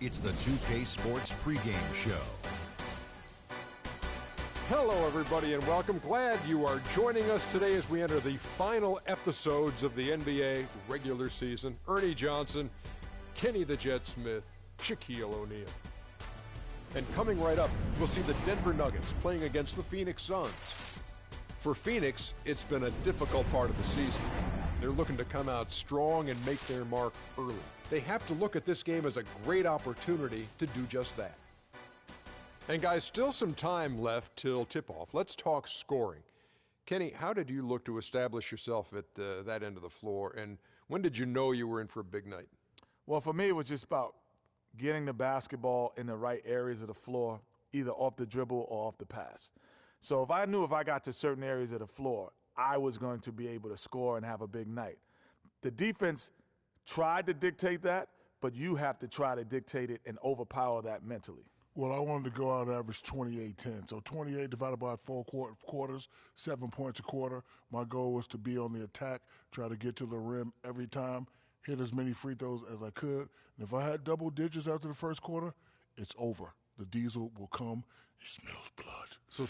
It's the 2K Sports pregame show. Hello, everybody, and welcome. Glad you are joining us today as we enter the final episodes of the NBA regular season. Ernie Johnson, Kenny the Jet Smith, Shaquille O'Neal. And coming right up, we'll see the Denver Nuggets playing against the Phoenix Suns. For Phoenix, it's been a difficult part of the season. They're looking to come out strong and make their mark early. They have to look at this game as a great opportunity to do just that. And guys, still some time left till tip-off. Let's talk scoring. Kenny, how did you look to establish yourself at that end of the floor, and when did you know you were in for a big night? Well, for me, it was just about getting the basketball in the right areas of the floor, either off the dribble or off the pass. So if I knew if I got to certain areas of the floor, I was going to be able to score and have a big night. The defense tried to dictate that, but you have to try to dictate it and overpower that mentally. Well, I wanted to go out and average 28-10. So 28 divided by 4 quarters, 7 points a quarter. My goal was to be on the attack, try to get to the rim every time, hit as many free throws as I could. And if I had double digits after the first quarter, it's over. The diesel will come. He smells blood. So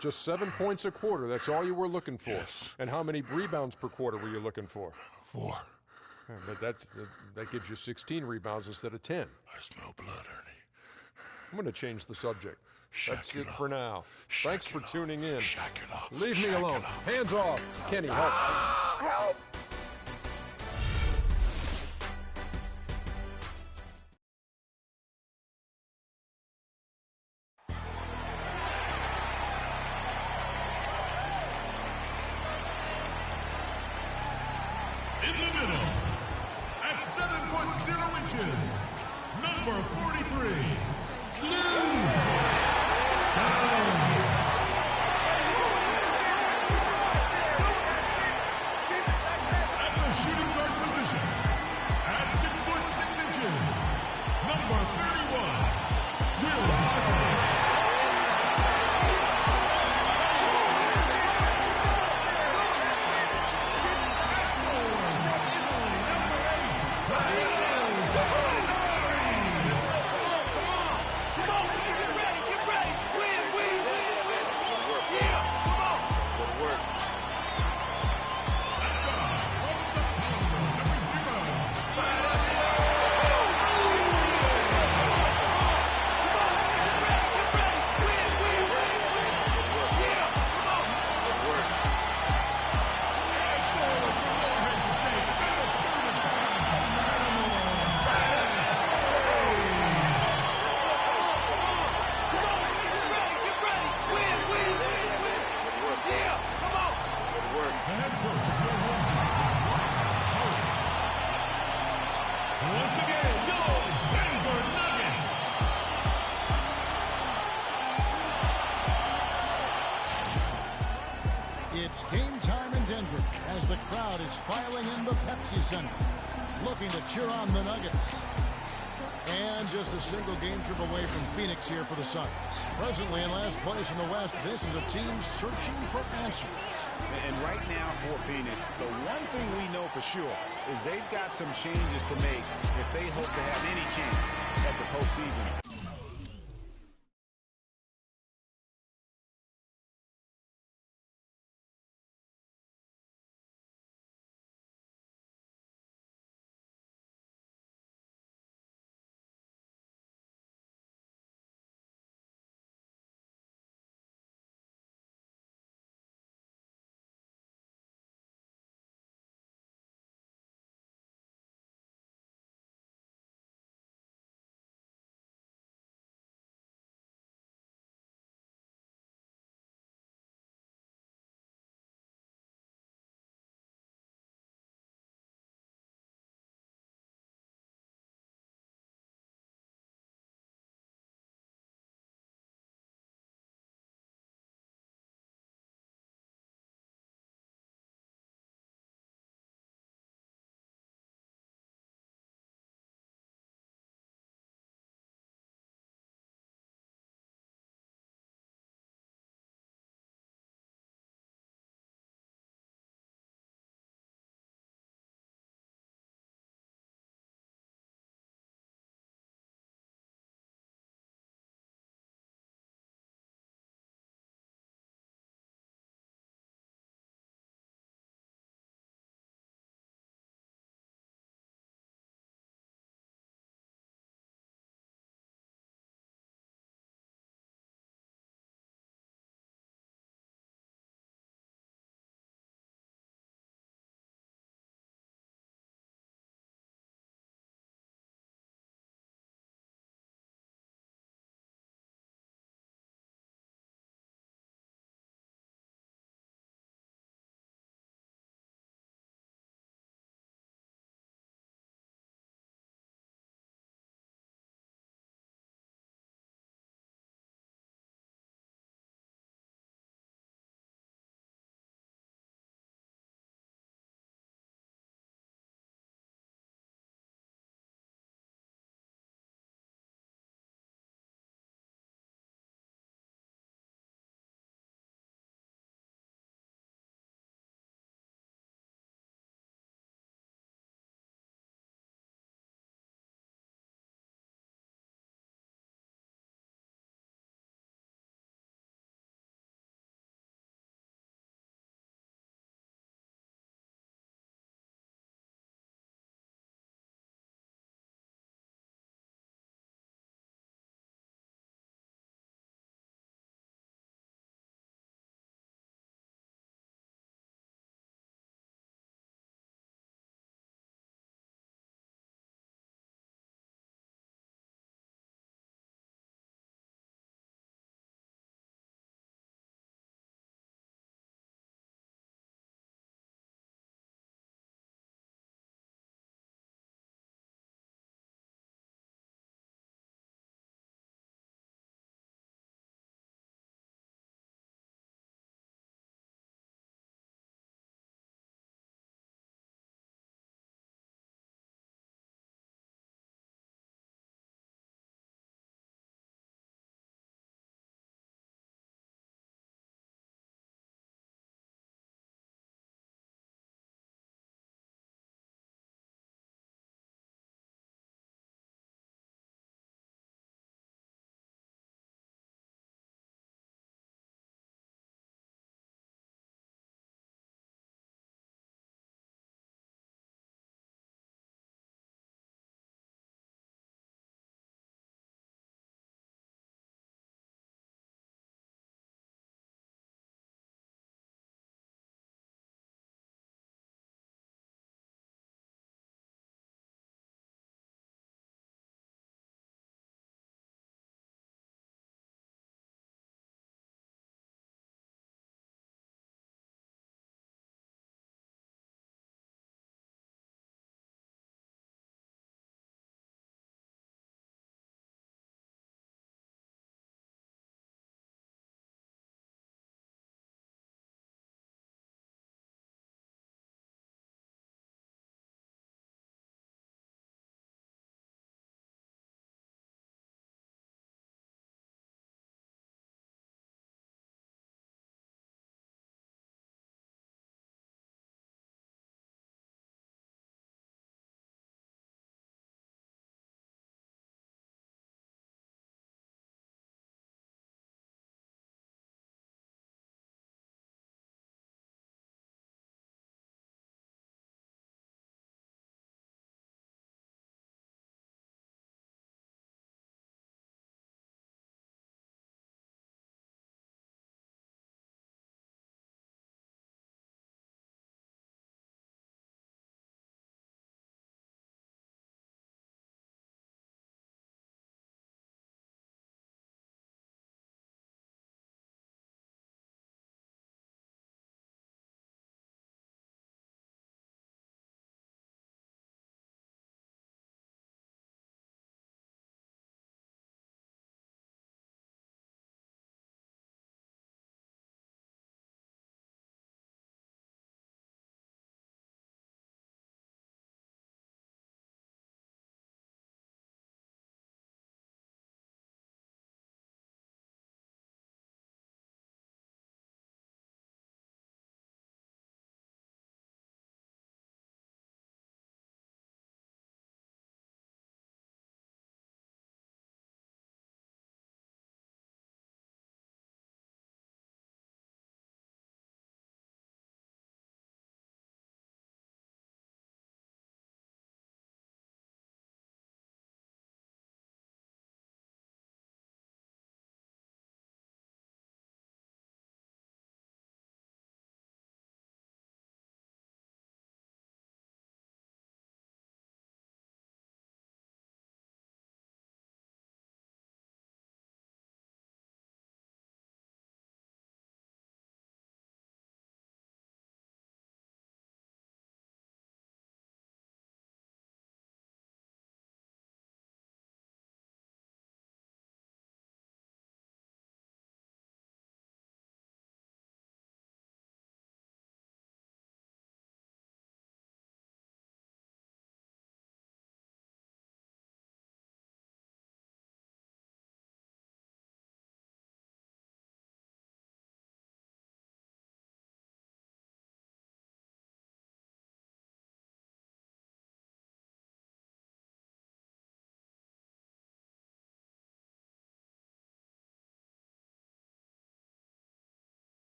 just 7 points a quarter. That's all you were looking for. Yes. And how many rebounds per quarter were you looking for? 4. But that gives you 16 rebounds instead of 10. I smell blood, Ernie. I'm going to change the subject. That's it off. for now. Shack Thanks for it off. tuning in. Shack it off. Leave me Shack alone. it off. Hands off. Kenny, help. Help! In the middle, at 7 foot 0 inches, number 43, Blue Stone. At the shooting guard position, at 6 foot 6 inches, number 31, Will Parker. Once again, your Denver Nuggets. It's game time in Denver as the crowd is filing in the Pepsi Center, looking to cheer on the Nuggets. And just a single game trip away from Phoenix here for the Suns. Presently in last place in the West, this is a team searching for answers. And right now for Phoenix, the one thing we know for sure is they've got some changes to make if they hope to have any chance at the postseason.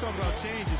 talking about changes.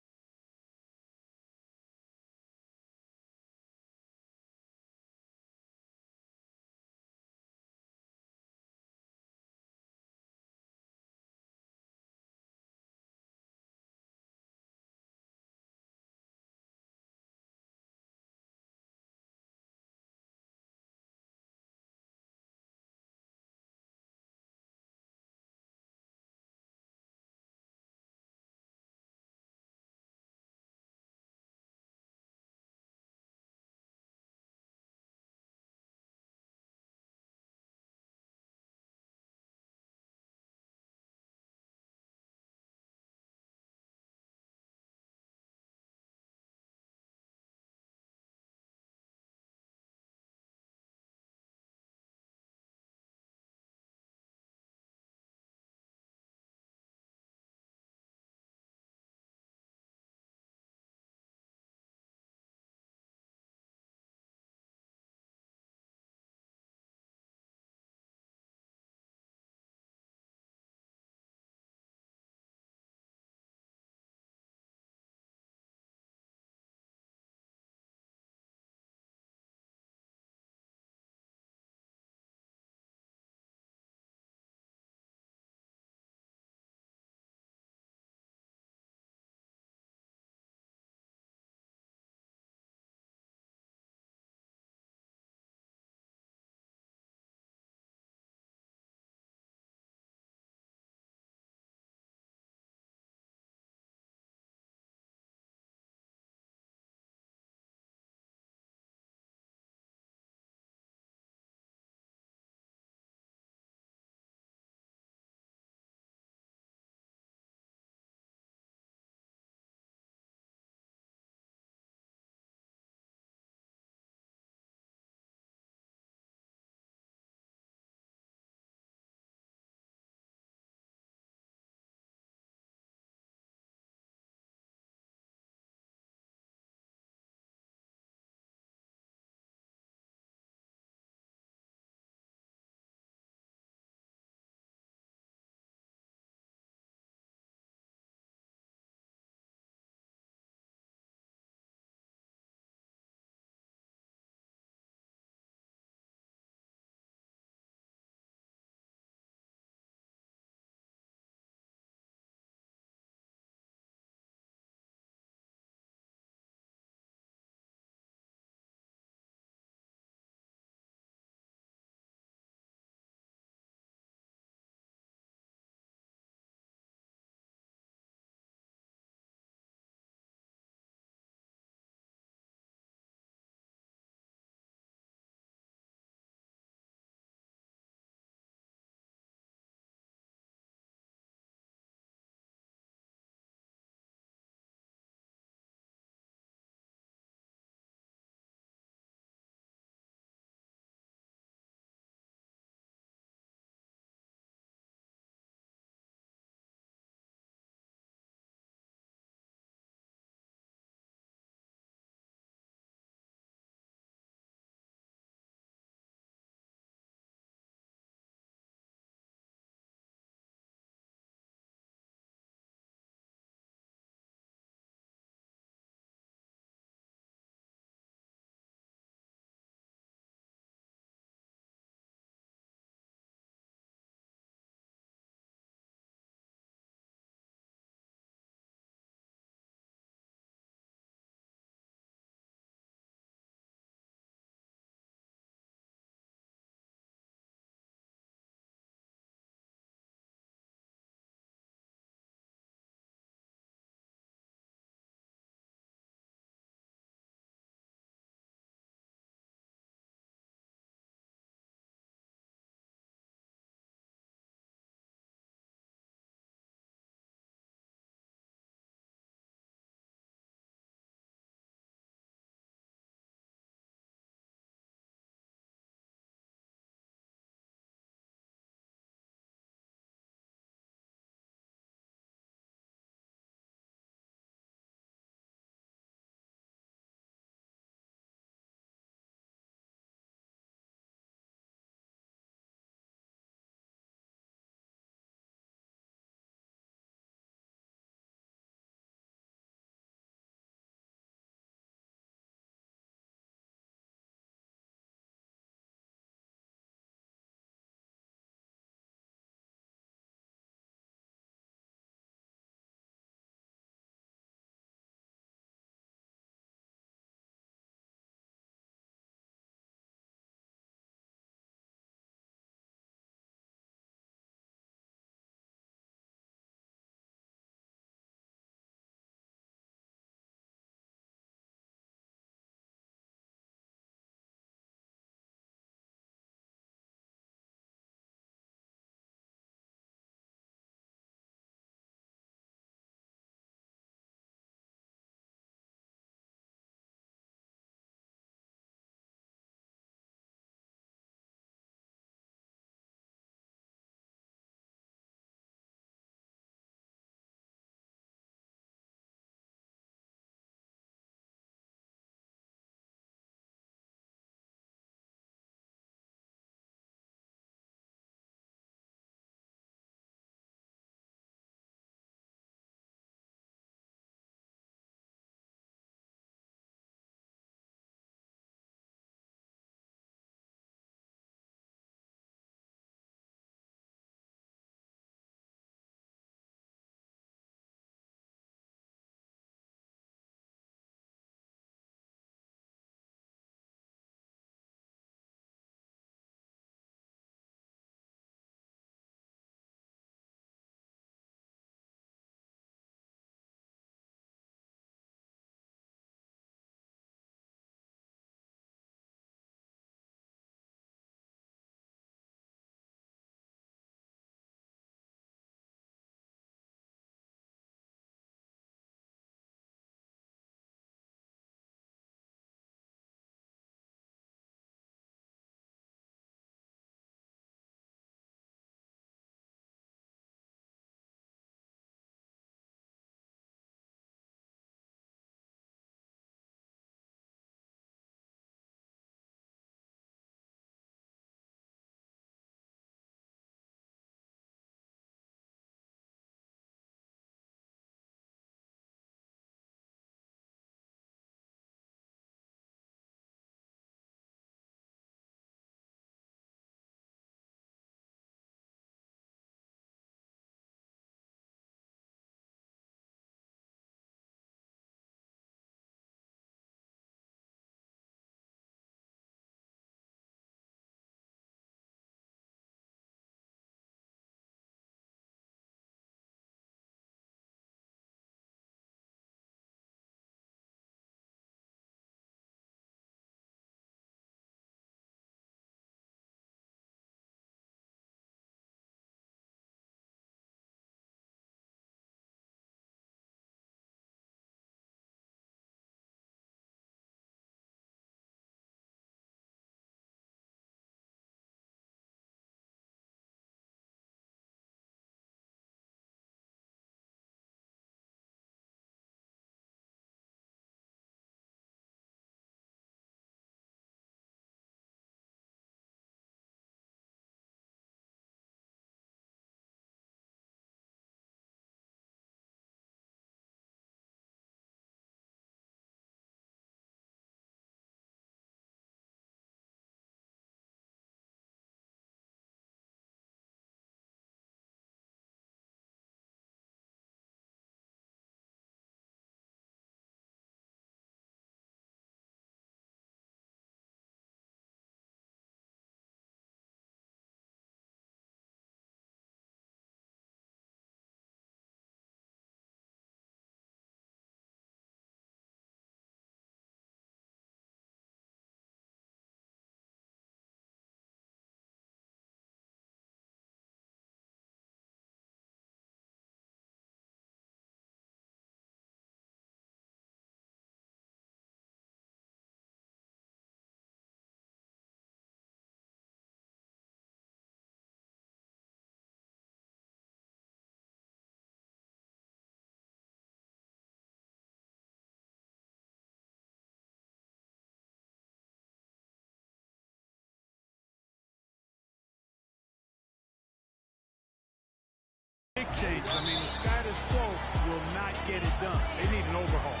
changes. I mean, the status quo will not get it done. They need an overhaul.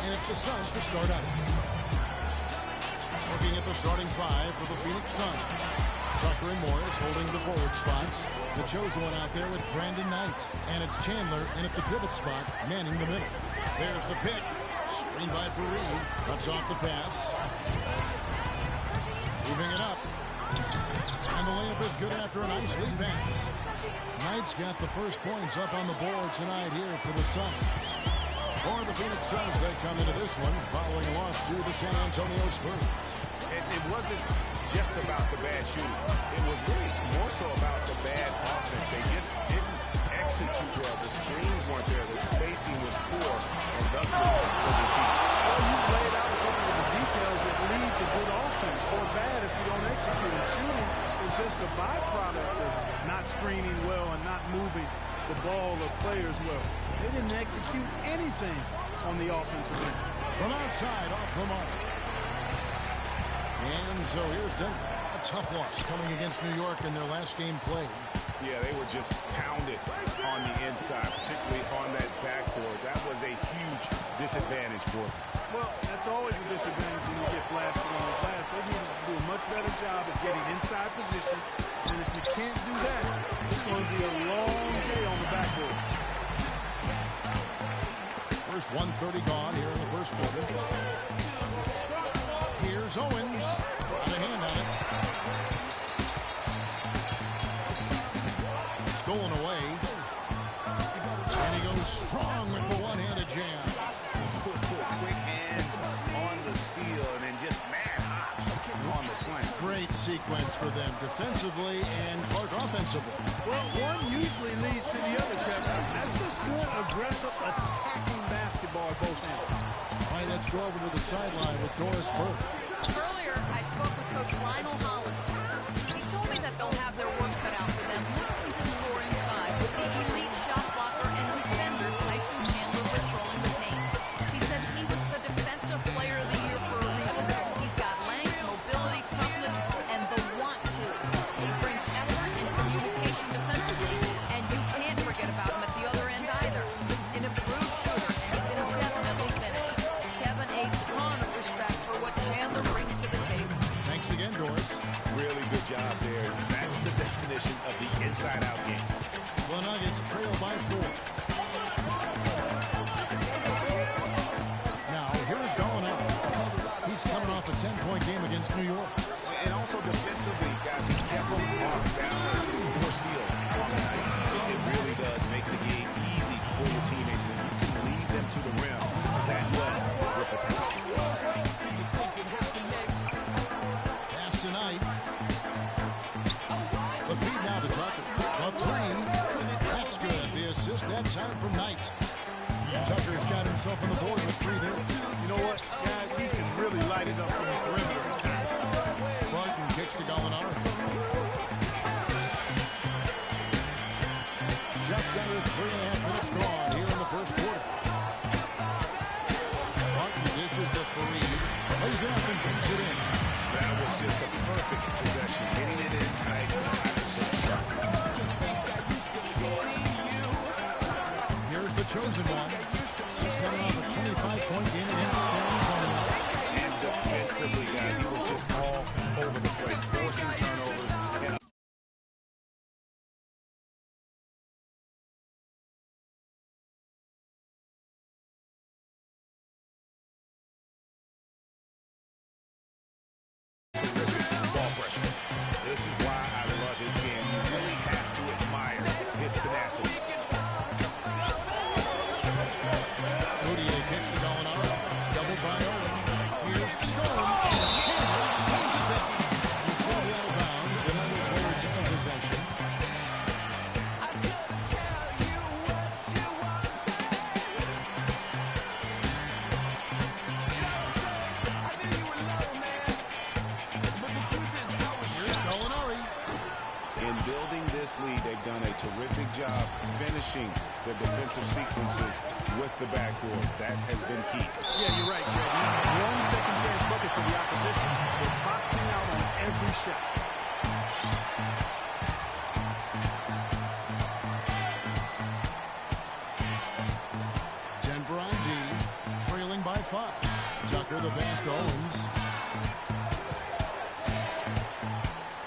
And it's the Suns to start out. Looking at the starting five for the Phoenix Suns. Tucker and Morris holding the forward spots. The chosen one out there with Brandon Knight. And it's Chandler in at the pivot spot, manning the middle. There's the pick. Screen by Fareed. Cuts off the pass. Moving it up. And the layup is good after a nice lead pass. Knight's got the first points up on the board tonight here for the Suns. For the Phoenix Suns, they come into this one following a loss to the San Antonio Spurs. It wasn't just about the bad shooting. It was really more so about the bad offense. They just didn't execute well. The screens weren't there. The spacing was poor. And thus the defeat. Well, you've laid out a couple of the details that lead to good offense or bad if you don't execute. And shooting is just a byproduct of not screening well and not moving the ball or players well. They didn't execute anything on the offensive end. From outside, off the mark. And so here's Denver. A tough loss coming against New York in their last game played. Yeah, they were just pounded on the inside, particularly on that backboard. That was a huge disadvantage for them. Well, that's always a disadvantage when you get blasted on the glass. They need to do a much better job of getting inside position. And if you can't do that, it's going to be a long day on the backboard. First 1:30 gone here in the first quarter. Here's Owens. Got a hand on it. Stolen away. And he goes strong with the one-handed jam. Quick hands on the steal and then just mad hops on the slam. Great sequence for them defensively and Clark offensively. Well, one usually leads to the other, Kevin. That's just good, aggressive, attacking basketball at both ends. All right, let's go over to the sideline with Doris Burke. Earlier, I spoke with Coach Lionel Hollins. He told me that they'll have their work cut out for them looking to score inside with the elite shot blocker and defender Tyson Chandler patrolling the paint. He said he was the defensive player of the year for a reason. He's got length, mobility, toughness, and the want to. He brings effort and communication defensively, and you can't forget about him at the other end either. An improved shooter, and he can definitely finish. Kevin, a ton of respect for what Chandler brings to the table. Thanks again, Doris. Really good job there. That's the definition of the inside-out game. The Nuggets trail by 4. Now, here's Gallinari. He's coming off a 10-point game against New York. And also defensively, guys, he kept them off balance with 4 steals on the night. It really does make the game easy for your teammates when you can lead them to the rim that well with the pass. Pass tonight. The feed now to Tucker. A 3. That's good. The assist that time from Knight. Tucker's got himself on the board with 3 there. You know what, guys? He can really light it up from the perimeter at times. Barton kicks to Gallinari. Just under 3.5 minutes gone here in the first quarter. Barton dishes to Fareed. Lays it up and brings it in. That was just a perfect possession, hitting it in tight. Here's the chosen one. He's coming off a 25-point game against San Antonio. And defensively, guys, he was just all over the place, forcing turnovers. And ball pressure. This is why I love his game. You really have to admire his tenacity. Moutier kicks to Gallinari. Double by Owen. Here's Stone. And Chandler sends it back. It's going to be out of bounds. The Nuggets will retain possession. Here's Gallinari. In building this lead, they've done a terrific job finishing the defensive sequences with the backboard. That has been key. Yeah, you're right, Greg. You have 1 second chance bucket for the opposition. They're boxing out on every shot. 5. Tucker the pass to Owens.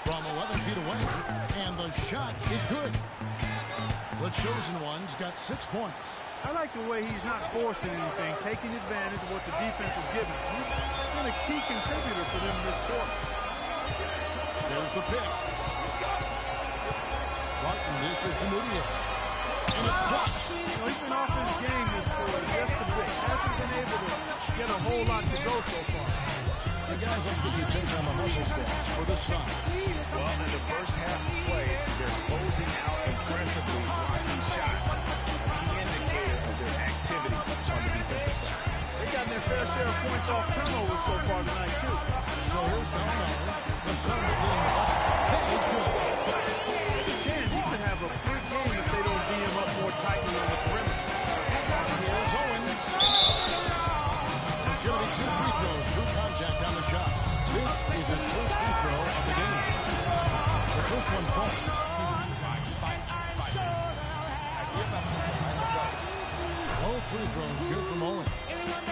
From 11 feet away, and the shot is good. The chosen one's got 6 points. I like the way he's not forcing anything, taking advantage of what the defense is giving. He's been a key contributor for them this quarter. There's the pick. Martin dishes to Moutier. And it's blocked. He's been off his game this quarter just a bit. Hasn't been able to get a whole lot to go so far. And guys, let's get you take on the muscle stats for this side. Well, in the first half of play, they're closing out aggressively, blocking shots. A key indicator of their activity on the defensive side. They've gotten their fair share of points off turnovers so far tonight, too. So here's Gallinari. The Suns getting the ball. Hey, it's good. There's a chance he could have a big game if they don't D him up more tightly on the perimeter. Here's Owens. It's going to be 2 free throws. True contact on the shot. This is his first free throw of the game. The first one falls. All free throws good from Owens.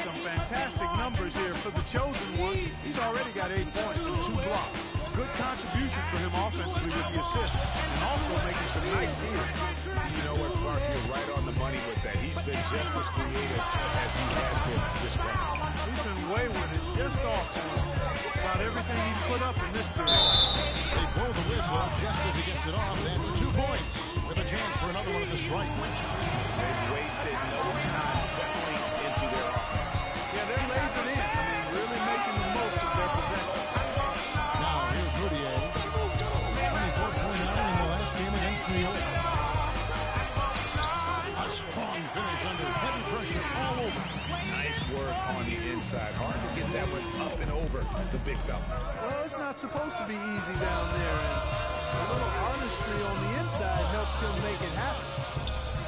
Some fantastic numbers here for the chosen one. He's already got 8 points and 2 blocks. Good contribution for him offensively with the assist, and also making some nice steals. You know what, Clark, you're right on the money with that. He's been just as creative as he has been this round. He's been wayward and just off about everything he's put up in this period. They blow the whistle just as he gets it off. That's 2 points with a chance for another one at the strike. They've wasted no time settling into their offense. Yeah, they're lasered in. I mean, really making the most of their possession. Now, here's Moutier. 24.9 in the last game against New York. A strong finish under heavy pressure all over. Nice work on the inside. Hard to get that one up and over the big fella. Well, it's not supposed to be easy down there. And a little artistry on the inside helped him make it happen.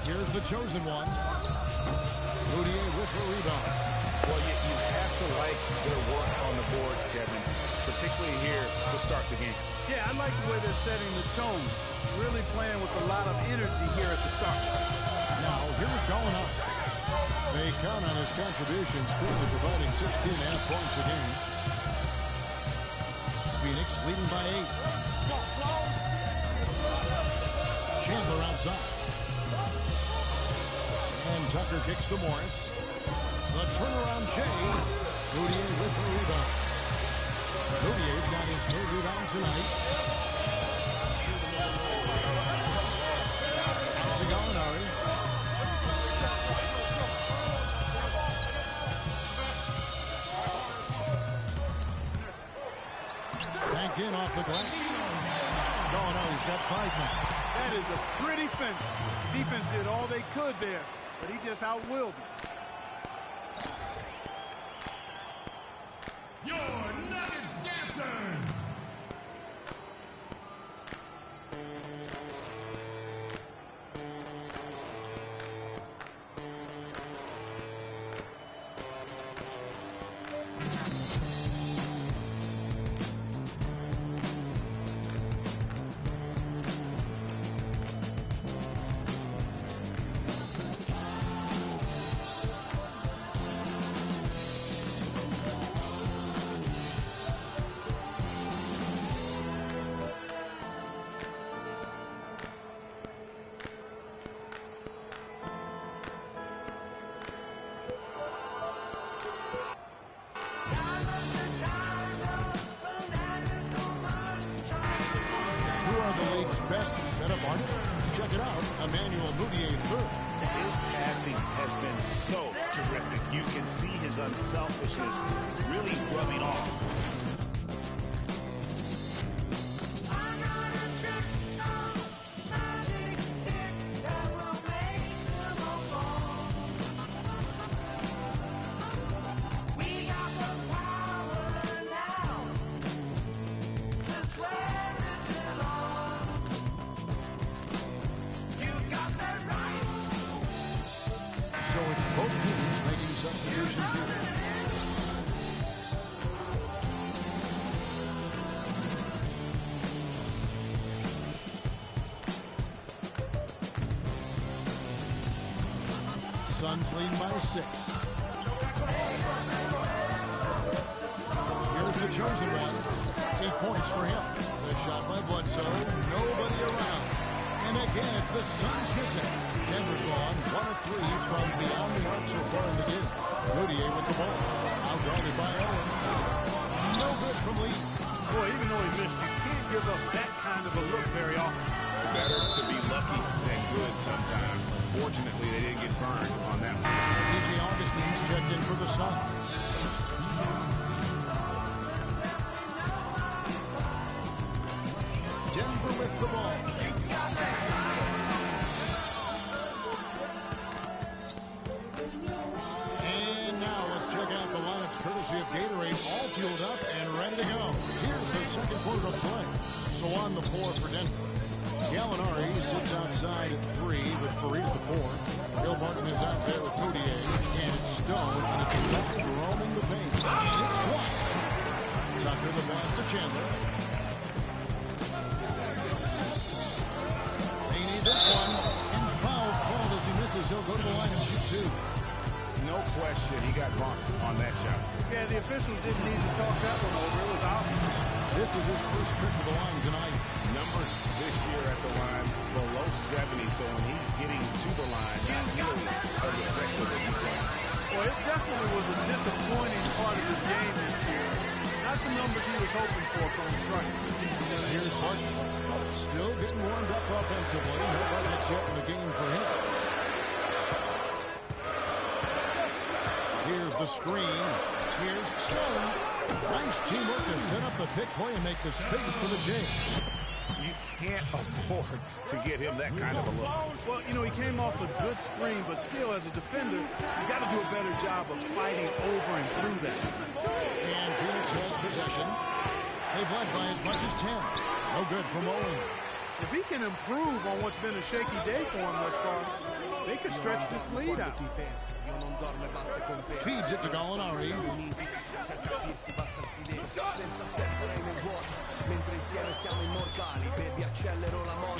Here's the chosen one. Moutier with the rebound. Well, you have to like their work on the boards, Kevin, particularly here to start the game. Yeah, I like the way they're setting the tone. Really playing with a lot of energy here at the start. Now, here's Gallinari. They count on his contributions, currently providing 16.5 points a game. Phoenix leading by 8. Chandler outside. And Tucker kicks to Morris. The turnaround Jay. Moutier with the rebound. Moutier's got his 3rd rebound tonight. Out to Gallinari. Back in off the glass. Gallinari's got 5 now. That is a pretty finish. Defense did all they could there, but he just outwilled them. Your Nuggets dancers. Best setup artist. Check it out. Emmanuel Moutier III. His passing has been so terrific. You can see his unselfishness really rubbing off. So it's both teams making substitutions here. Suns leading by 6. Here's the chosen one. 8 points for him. The shot by Bledsoe. Nobody around. And again, it's the Suns missing. Denver's gone 1 of 3 from beyond the arc so far in the game. Rodier with the ball. Outguarded by Owen. No good from Lee. Boy, even though he missed, you can't give up that kind of a look very often. Better to be lucky than good sometimes. Unfortunately, they didn't get burned on that one. DJ Augustine's checked in for the Suns. Denver with the ball. And now let's check out the lineups courtesy of Gatorade, all fueled up and ready to go. Here's the second quarter of play. So on the floor for Denver. Gallinari sits outside at 3 with Fareed at the 4. Bill Martin is out there with Codier. And it's Stone and it's Tucker roaming the paint. And it's blocked. Tucker the pass to Chandler. They need this one. And foul called as he misses. He'll go to the line and shoot 2. No question, he got bumped on that shot. Yeah, the officials didn't need to talk that one over. It was out. This is his first trip to the line tonight. Numbers this year at the line below 70, so when he's getting to the line, not nearly as effective as he can. Well, it definitely was a disappointing part of his game this year. Not the numbers he was hoping for from the strike. Here's Harden. Still getting warmed up offensively. No buckets yet in the game for him. Here's the screen. Here's Stone. Nice teamwork to set up the pick play and make the space for the J. You can't afford to get him that kind of a look. Well, you know, he came off a good screen, but still, as a defender, you got to do a better job of fighting over and through that. And Phoenix has possession. They've led by as much as 10. No good from Owen. If he can improve on what's been a shaky day for him thus far, they could stretch this lead out. Feeds it to Gallinari.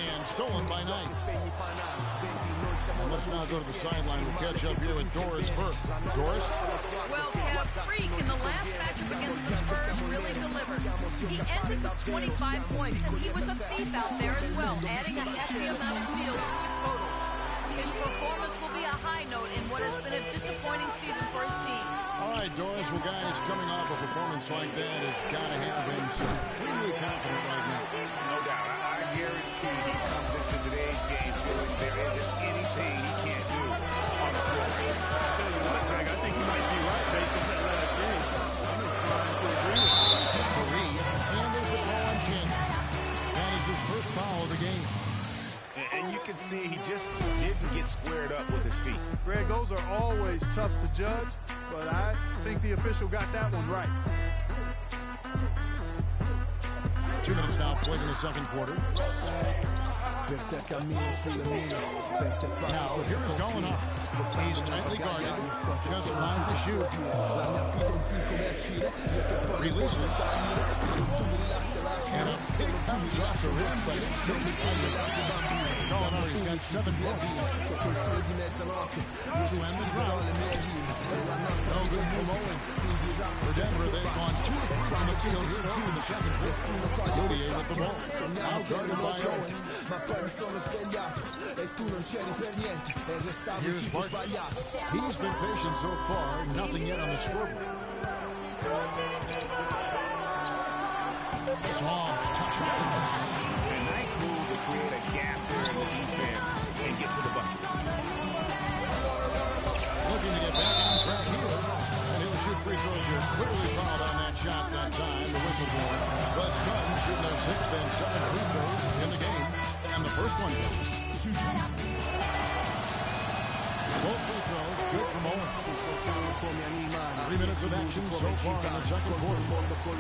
And stolen by Knight. Let's now go to the sideline. We'll catch up here with Doris Burke. Doris? Well, Kev, Freak in the last matchup against the Spurs really delivered. He ended with 25 points, and he was a thief out there as well, adding a hefty amount of steals to his total. His performance will be a high note in what has been a disappointing season for his team. All right, Doris. Well, guys, coming off a performance like that has got to have him supremely confident right now. No doubt. I guarantee he comes into today's game feeling there isn't anything he can't do on the floor. I'll tell you what, Greg, I think you might be right based on that last game. I'm inclined to agree with you. Fareed handles the ball on Chandler. That is his first foul of the game. And you can see he just didn't get squared up with his feet. Greg, those are always tough to judge, but I think the official got that one right. 2 minutes now played in the second quarter. Now, here is Gallinari. He's tightly guarded. Just 5 to shoot. Releases. And a pick comes off the rim, but it's saved by Gallinari's got 7 points. To end the drought. No good from Owen. For Denver, they've gone 2 of 3 from the field here, 2 in the second quarter. Rodier with the ball. Now guarded by Owen. Here's Barton. He's been patient so far. Nothing yet on the scoreboard. Soft touch off the pass. A nice move to create a gap there in the defense and get to the bucket. Looking to get back on track here. And he'll shoot free throws here. Clearly fouled on that shot that time. The whistle blown. But Suns shooting their 6th and 7th free throws in the game. And the first one goes to G. Both free throws good from Owen. 3 minutes of action so far in the second quarter. Here's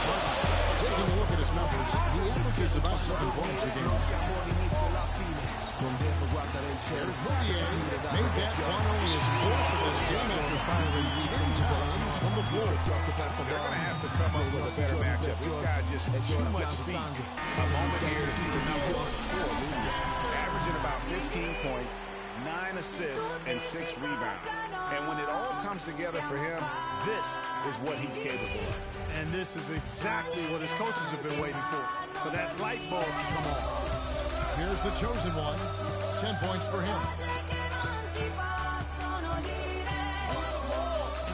Barton. Taking a look at his numbers, he averages about 7 points a game. Here's Rodier. Made that one only his 4th of this game after firing 10 times from the floor. They're going to have to come up with a better matchup. This guy just too much speed. A moment here to see the number 4 move. Averaging about 15 points, 9 assists, and 6 rebounds. And when it all comes together for him, this is what he's capable of. And this is exactly what his coaches have been waiting for that light bulb to come on. Here's the chosen one. 10 points for him.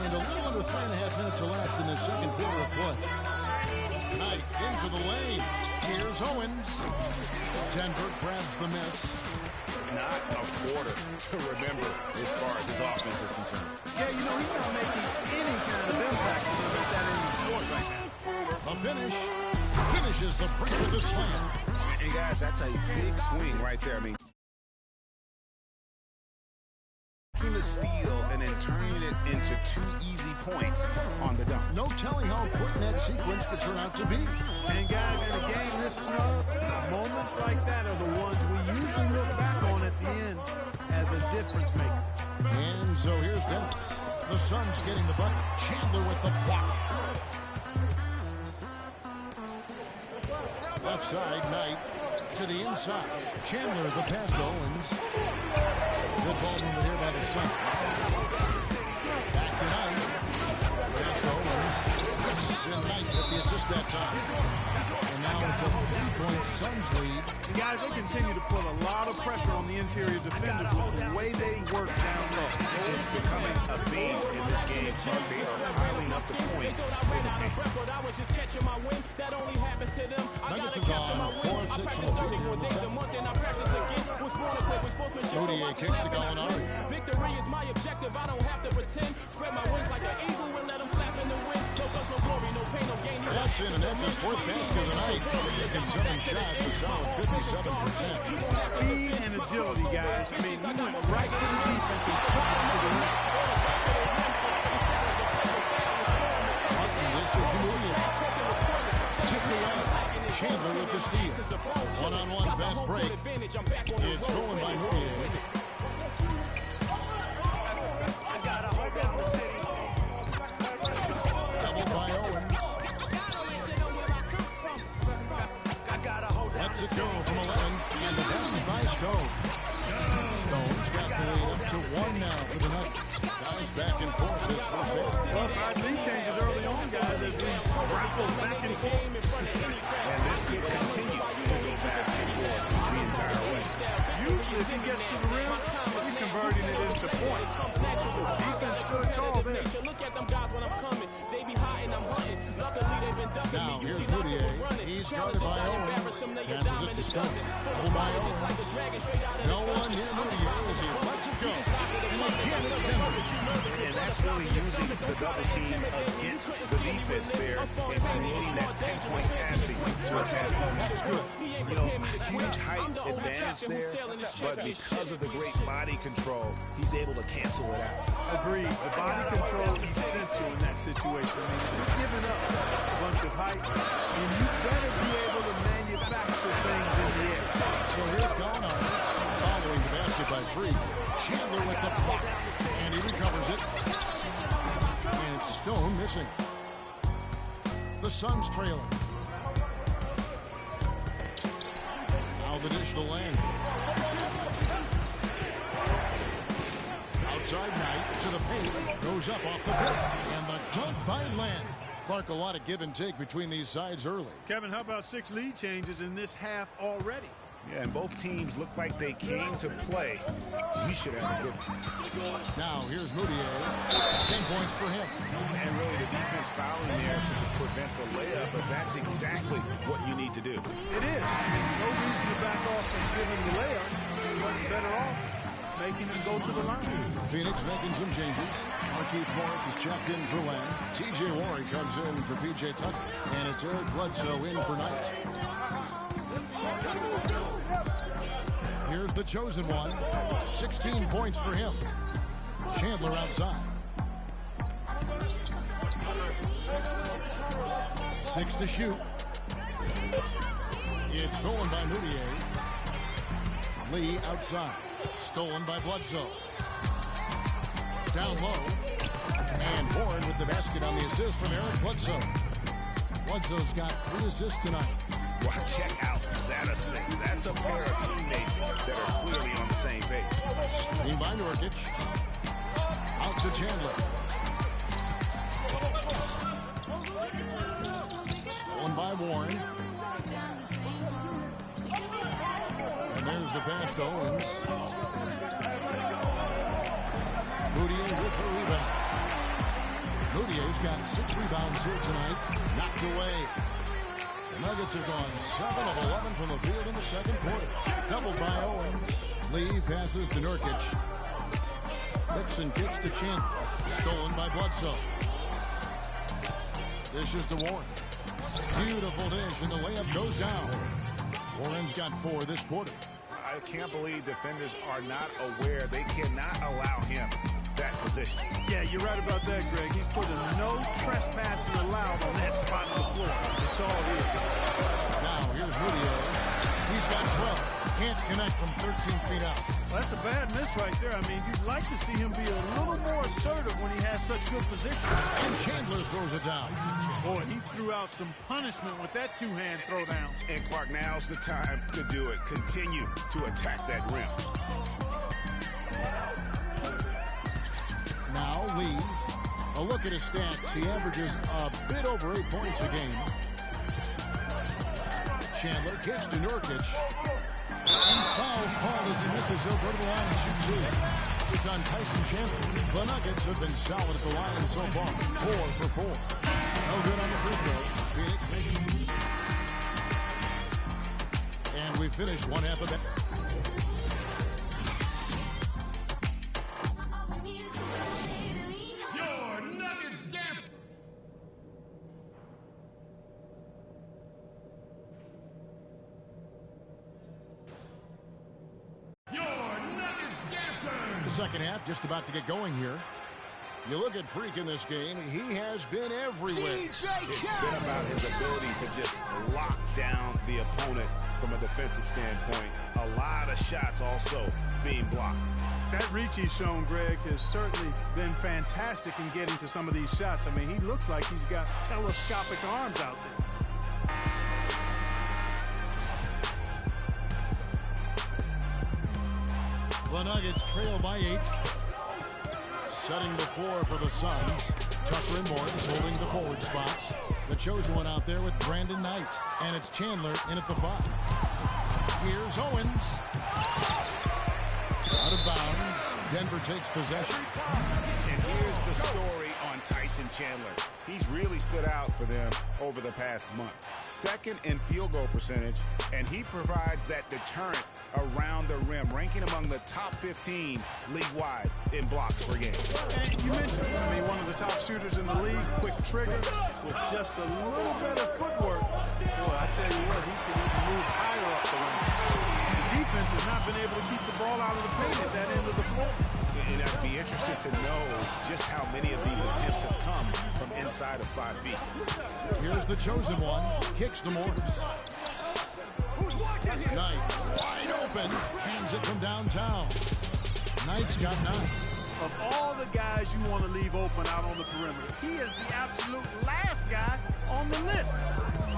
And a little under 3.5 minutes elapsed in the second quarter of play. Knight into the lane. Here's Owens. Denver grabs the miss. Not a quarter to remember as far as his offense is concerned. Yeah, you know, he's not making any kind of impact with that in the court right now. The finish. Finishes the break with the slam. And guys, that's a big swing right there. I mean, taking the steal and then turning it into 2 easy points on the dunk. No telling how important that sequence could turn out to be. And guys, in a game this snug, moments like that are the ones we usually look back on at the end as a difference maker. And so here's Denver. The Suns getting the bucket. Chandler with the block. Left side, Knight to the inside. Chandler, the pass to Owens. Good ball movement here by the Suns. Back to Knight. Pass to Owens. And Knight with the assist that time. And now it's a 3-point Suns lead. And guys, they continue to put a lot of pressure on the interior defenders with the way they work down low. It's becoming a theme in this game. They are piling up the points in the game. Nuggets have gone 4-6 from the field here in the second. Moutier kicks to Gallinari. Victory is my objective. I don't have to pretend. Spread my wings like an eagle and let them flap in the wind. No fuss, no glory, no pain, no gain. That's in, and that's his 4th basket of the night. Taking 7 shots, a solid 57%. Speed and agility, guys. I mean, he went right to the defense and took it to the rim. This is the Moutier. Tipped away. Chandler with the steal. One-on-one fast break. It's stolen by Moutier. Doubled by Owens. Lets it go from 11. And the basket by Stone. Stone's got the lead up to 1 now for the Nuggets. Guys back and forth this first half. Well, 5 lead changes early on, guys, as we grapple back and forth. And this could continue to go back and forth the entire way. Usually, if he gets to the rim, he's converting it into points. Defense stood tall there. Look at them guys when I'm coming. They be hot and I'm hunting. Luckily, they've been ducking me. Now, here's Moutier. He's guarded by Owens. Passes it to Stone. Double by Owens. No one near Moutier as he lets it go. And again, it's Denver. And that's really using the double team against the defense there and needing that pinpoint passing to attack. That's good. You know, huge height advantage there, but because of the great body control, he's able to cancel it out. Agreed. The body control is essential in that situation. I mean, if you're giving up a bunch of height, then you better be able to manufacture things in the air. So here's Gallinari following the basket by 3. Chandler with the block. And he recovers it. And it's Stone missing. The Suns trailing. Now the dish to Land. Outside Knight to the paint. Goes up off the pick. And the dunk by Land. Clark, a lot of give and take between these sides early. Kevin, how about 6 lead changes in this half already? Yeah, and both teams look like they came to play. He should have a good one. Now here's Moutier. 10 points for him. And really the defense fouling there to prevent the layup, but that's exactly what you need to do. It is. No reason to back off from giving the layup. Much better off making him go to the line. Phoenix making some changes. Markieff Morris is checked in for Lamb. T.J. Warren comes in for P.J. Tucker. And it's Eric Bledsoe in for Knight. Here's the chosen one. 16 points for him. Chandler outside. 6 to shoot. It's stolen by Moutier. Lee outside. Stolen by Bledsoe. Down low. And Warren with the basket on the assist from Eric Bledsoe. Bledsoe's got 3 assists tonight. Well, check out that assist. That's a pair of teammates that are clearly on the same page. Seen by Nurkic. Out to Chandler. Stolen by Warren. And there's the pass to Owens. Moutier with the rebound. Moutier's got 6 rebounds here tonight. Knocked away. The Nuggets have gone 7 of 11 from the field in the second quarter. Doubled by Owens. Lee passes to Nurkic. Dixon kicks to Chandler. Stolen by Bledsoe. Dishes to Warren. Beautiful dish, and the layup goes down. Warren's got 4 this quarter. I can't believe defenders are not aware. They cannot allow him that position. Yeah, you're right about that, Greg. He's put a no trespassing allowed on that spot on the floor. That's all it is. Now, here's Moutier. He's got 12. Can't connect from 13 feet out. Well, that's a bad miss right there. I mean, you'd like to see him be a little more assertive when he has such good position. And Chandler throws it down. Boy, he threw out some punishment with that two-hand throwdown. And Clark, now's the time to do it. Continue to attack that rim. Now Lee, a look at his stats. He averages a bit over 8 points a game. Chandler kicks to Nurkic. And foul call as he misses. He'll go to the line and shoot 2. It's on Tyson Chandler. The Nuggets have been solid at the line so far. 4 for 4. No good on the free throw. Phoenix. And we finished one half of that. Second half just about to get going here. You look at Freak in this game, he has been everywhere. It's been about his ability to just lock down the opponent from a defensive standpoint. A lot of shots also being blocked. That reach he's shown, Greg, has certainly been fantastic in getting to some of these shots. I mean, he looks like he's got telescopic arms out there. The Nuggets trail by 8. Setting the floor for the Suns. Tucker and Morris holding the forward spots. The chosen one out there with Brandon Knight. And it's Chandler in at the 5. Here's Owens. Out of bounds. Denver takes possession. And here's the story on Tyson Chandler. He's really stood out for them over the past month. Second in field goal percentage, and he provides that deterrent around the rim, ranking among the top 15 league-wide in blocks per game. And you mentioned, I mean, one of the top shooters in the league, quick trigger, with just a little better footwork. Boy, I tell you what, he can even move higher up the rim. The defense has not been able to keep the ball out of the paint at that end of the floor. And I'd be interested to know just how many of these attempts have come from inside of 5 feet. Here's the chosen one. Kicks to Morris. Knight wide open. Hands it from downtown. Knight's got 9. Of all the guys you want to leave open out on the perimeter, he is the absolute last guy on the list.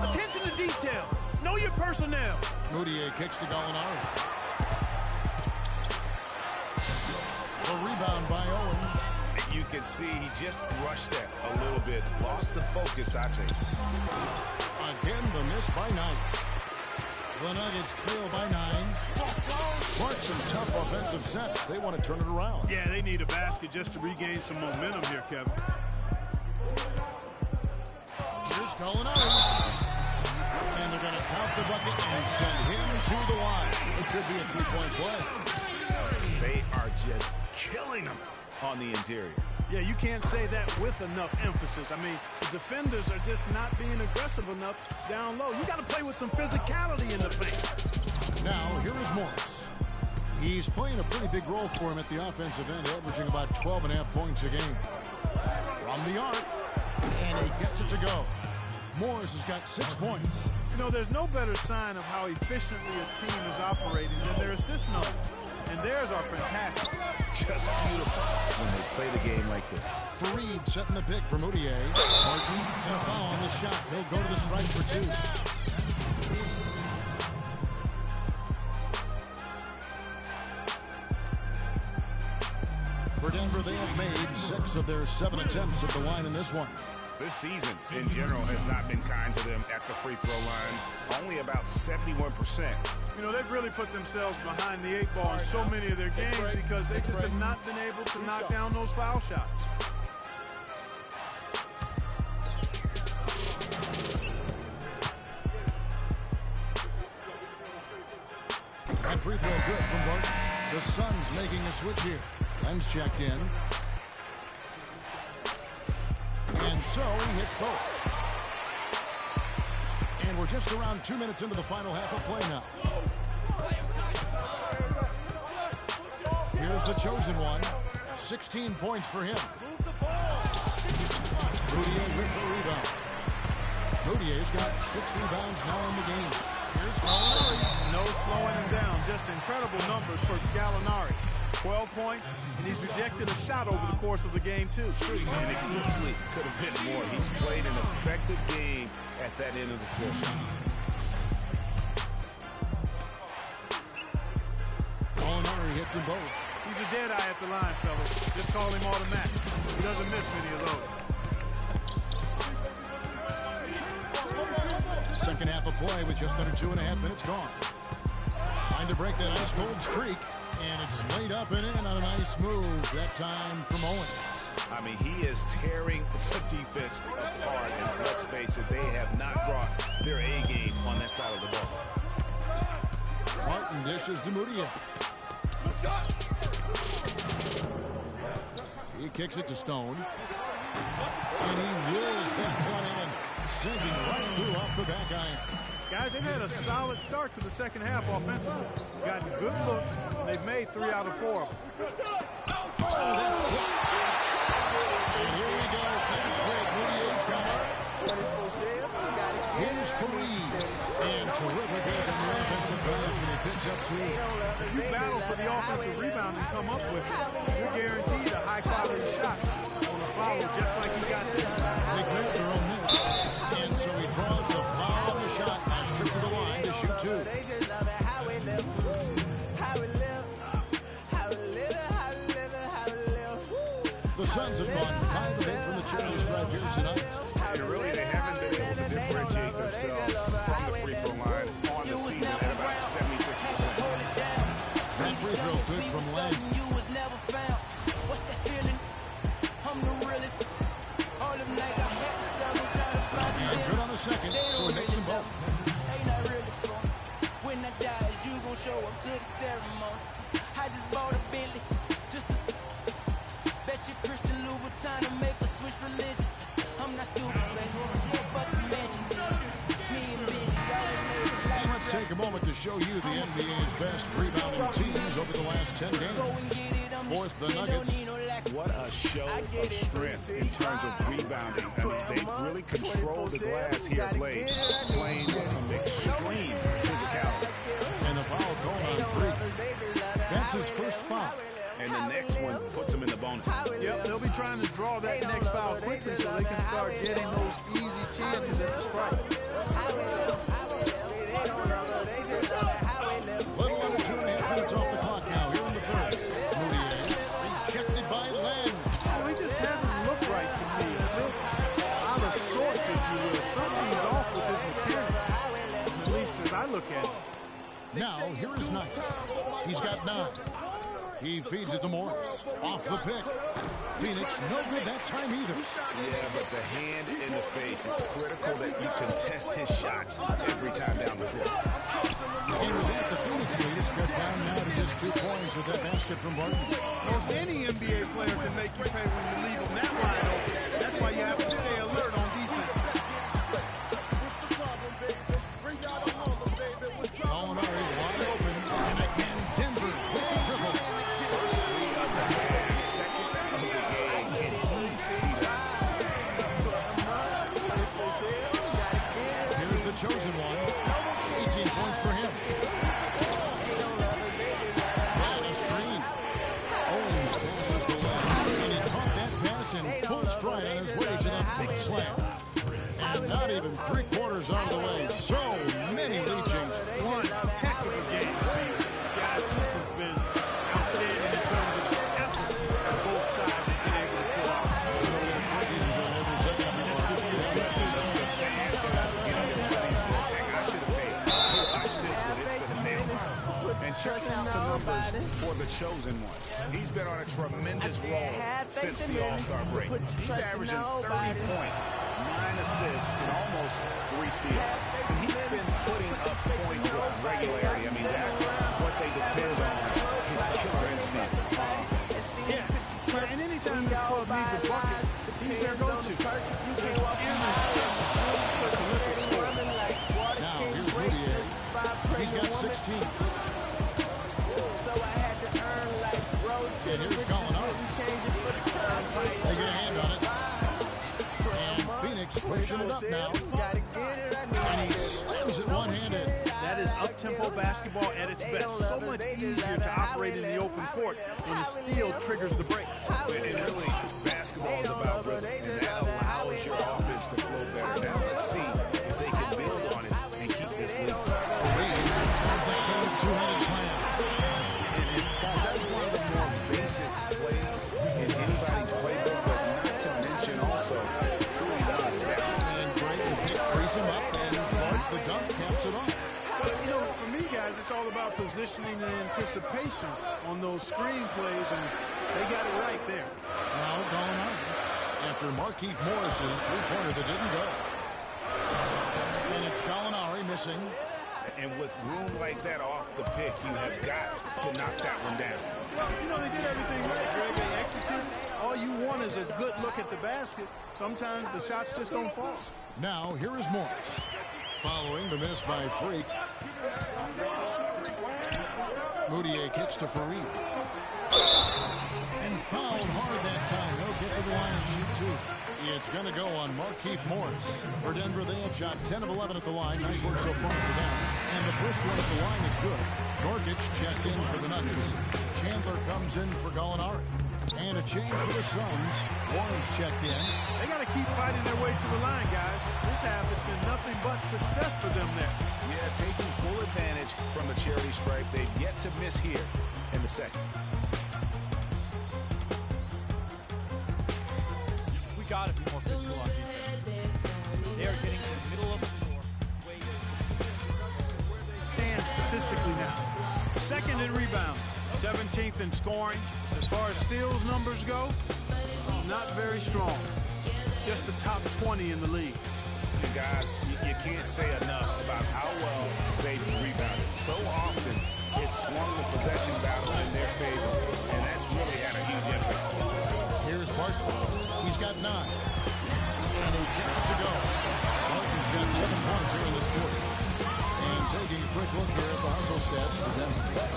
Attention to detail. Know your personnel. Moutier kicks to Gallinari. A rebound by Owens. You can see he just rushed that a little bit. Lost the focus, I think. Again, the miss by Knight. The Nuggets trail by 9. But some tough offensive sets. They want to turn it around. Yeah, they need a basket just to regain some momentum here, Kevin. Here's Gallinari. And they're going to count the bucket and send him to the line. It could be a 3-point play. They are just killing them on the interior. Yeah, you can't say that with enough emphasis. I mean, the defenders are just not being aggressive enough down low. You got to play with some physicality in the paint. Now, here is Morris. He's playing a pretty big role for him at the offensive end, averaging about 12.5 points a game. From the arc, and he gets it to go. Morris has got 6 points. You know, there's no better sign of how efficiently a team is operating than their assist numbers. And theirs are fantastic. Just beautiful when they play the game like this. Fareed setting the pick for Moutier. Martin, and a foul on the shot. He'll go to the strike for 2. For Denver, they have made 6 of their 7 attempts at the line in this one. This season, in general, has not been kind to them at the free throw line. Only about 71%. You know, they've really put themselves behind the 8 ball in so many of their games because they just have not been able to knock down those foul shots. That free throw good from Barton. The Suns making a switch here. Len's checked in. And so he hits both. And we're just around 2 minutes into the final half of play now. Here's the chosen one. 16 points for him. Moutier with the rebound. Moutier's got 6 rebounds now in the game. Here's Gallinari. No slowing him down. Just incredible numbers for Gallinari. 12 points, and he's rejected a shot over the course of the game, too. And it easily could have been more. He's played an effective game at that end of the floor. Gallinari hits them both. He's a dead eye at the line, fellas. Just call him automatic. He doesn't miss many of those. Second half of play with just under 2.5 minutes gone. Trying to break that ice-cold streak, and it's laid up and in on a nice move, that time from Owens. I mean, he is tearing the defense apart, and let's face it, they have not brought their A game on that side of the ball. Martin dishes to Moutier. He kicks it to Stone. And he wills that one in, sinking right through off the back iron. Guys, they've had a solid start to the second half offensively. Gotten good looks. They've made 3 out of 4 of them. Oh, that's blocked. And here we go. Fast break. Moutier's got it. Here's Fareed. And terrific on the offensive pass, and he picks up 2. If you battle for the offensive rebound and come up with it, you're guaranteed a high-quality shot on a foul just like he got there. They grab their own miss. And so he draws the foul on the shot and trip to the line to shoot 2. They just love it how we live, how we live, how we live, how we live, how we live. The Suns have gone 5 of 8 from the charity stripe here tonight. And really, they haven't been able to differentiate themselves from the free throw line on the season at about 76%. That free throw good from Len. You was never found. What's the feeling? I'm the realest. All them nights I had to struggle trying to find some. And good on the second, so he makes them both. They not really fun. When I die, you gon' show up to the ceremony. I just bought a Bentley, just to bet you Christian Louboutin to make a switch religion. I'm not stupid, baby, but the mention me and Benji always made it like. And let's take a moment to show you the NBA's best rebounding teams over the last 10 games. Fourth, the Nuggets. What a show of strength in terms of rebounding. I mean, they've really controlled the glass here of late, playing with some extreme physicality. And the foul called on 3. That's his first foul. And the next one puts him in the bonus. Yep, they'll be trying to draw that next foul quickly so they can start getting those easy chances at the strike. Little under 2.5 minutes off the clock now here in the third. Moutier rejected by Len. Well, he just hasn't looked right to me. A bit out of sorts, if you will. Something's off with his mechanics, at least as I look at it. Now, here is Knight. He's got 9. He feeds it to Morris. Off the pick. Phoenix, no good that time either. Yeah, but the hand in the face, it's critical that you contest his shots every time down the floor. And with that, the Phoenix lead is cut down now to just 2 points with that basket from Barton. Most any NBA player can make you pay when you leave them that wide open. That's why you have to stay alert on defense. Gallinari wide open. And again, Denver with the triple. Here's the chosen one. 18 points for him. And a screen. Owens passes to Len. And he caught that pass in full stride on his way to the big slam. And not even 3/4 out of the way. So many reaching. One heck of a game. Guys, this has been outstanding in terms of the effort of both chosen one. He's been on a tremendous roll since the All-Star break. He's averaging 30 points, 9 assists, and almost 3 steals. And he's been putting up points with regularity. I mean, that's what they depend on, his killer instinct. Yeah, and anytime this club needs a bucket, he's their go-to. He's prolific scorer. Now, here's Moutier. He's got 16. And here's Gallinari. They get a hand on it. And Phoenix pushing it up now. And he slams it one-handed. That is up-tempo basketball at its best. So much easier to operate in the open court, and it still triggers the break. And really, basketball is about rhythm, and that allows your offense to flow better. Now let's see if they can build on it and keep this lead. Two-handed slam. And guys, that's one of the more basic plays in anybody's playbook, but not to mention also truly not. And great pick frees him up, and Clark, the dunk, caps it off. Well, you know, for me, guys, it's all about positioning and anticipation on those screen plays, and they got it right there. Now going on after Markieff Morris's three-pointer that didn't go. And it's Gallinari missing. And with room like that off the pick, you have got to knock that one down. Well, you know, they did everything right, Greg. They executed. All you want is a good look at the basket. Sometimes the shots just don't fall. Now, here is Morris. Following the miss by Freak. Moutier kicks to Fareed. And fouled hard that time. No get to the line and shoot two. It's going to go on Markieff Morris. For Denver, they have shot 10 of 11 at the line. Nice work so far for them. And the first one at the line is good. Norkic checked in for the Nuggets. Chandler comes in for Gallinari. And a change for the Suns. Warren's checked in. They got to keep fighting their way to the line, guys. This half has been nothing but success for them there. Yeah, taking full advantage from the charity stripe. They've yet to miss here in the second. We got to be more physical on defense. They are getting to the middle of the floor. Stand statistically now. Second in rebound. 17th in scoring. As far as steals numbers go, not very strong. Just the top 20 in the league. And guys, you can't say enough about how well they've rebounded. So often, it's swung the possession battle in their favor, and that's really had a huge impact. Here's Barton. He's got 9. And he gets it to go. Barton's got 7 points here in this quarter. And taking a quick look here at the hustle stats for them.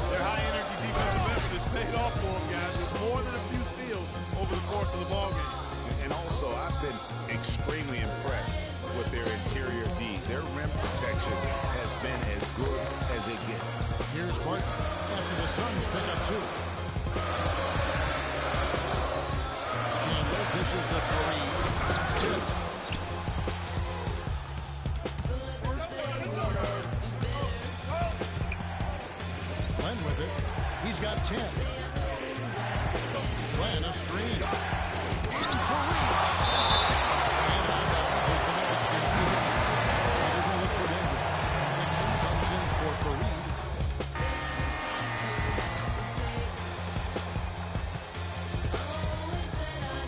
Their high-energy defensive effort has paid off for them, guys, with more than a few steals over the course of the ballgame. And also, I've been extremely impressed with their interior D. Their rim protection has been as good as it gets. Here's Barton after the Suns pick up 2. Chandler dishes to Fareed. Tipped. Glenn with it. He's got 10. Glenn a screen. And Fareed sends it. And out of bounds as the Nuggets get it. They're going to look for Denver. Nixon comes in for Fareed.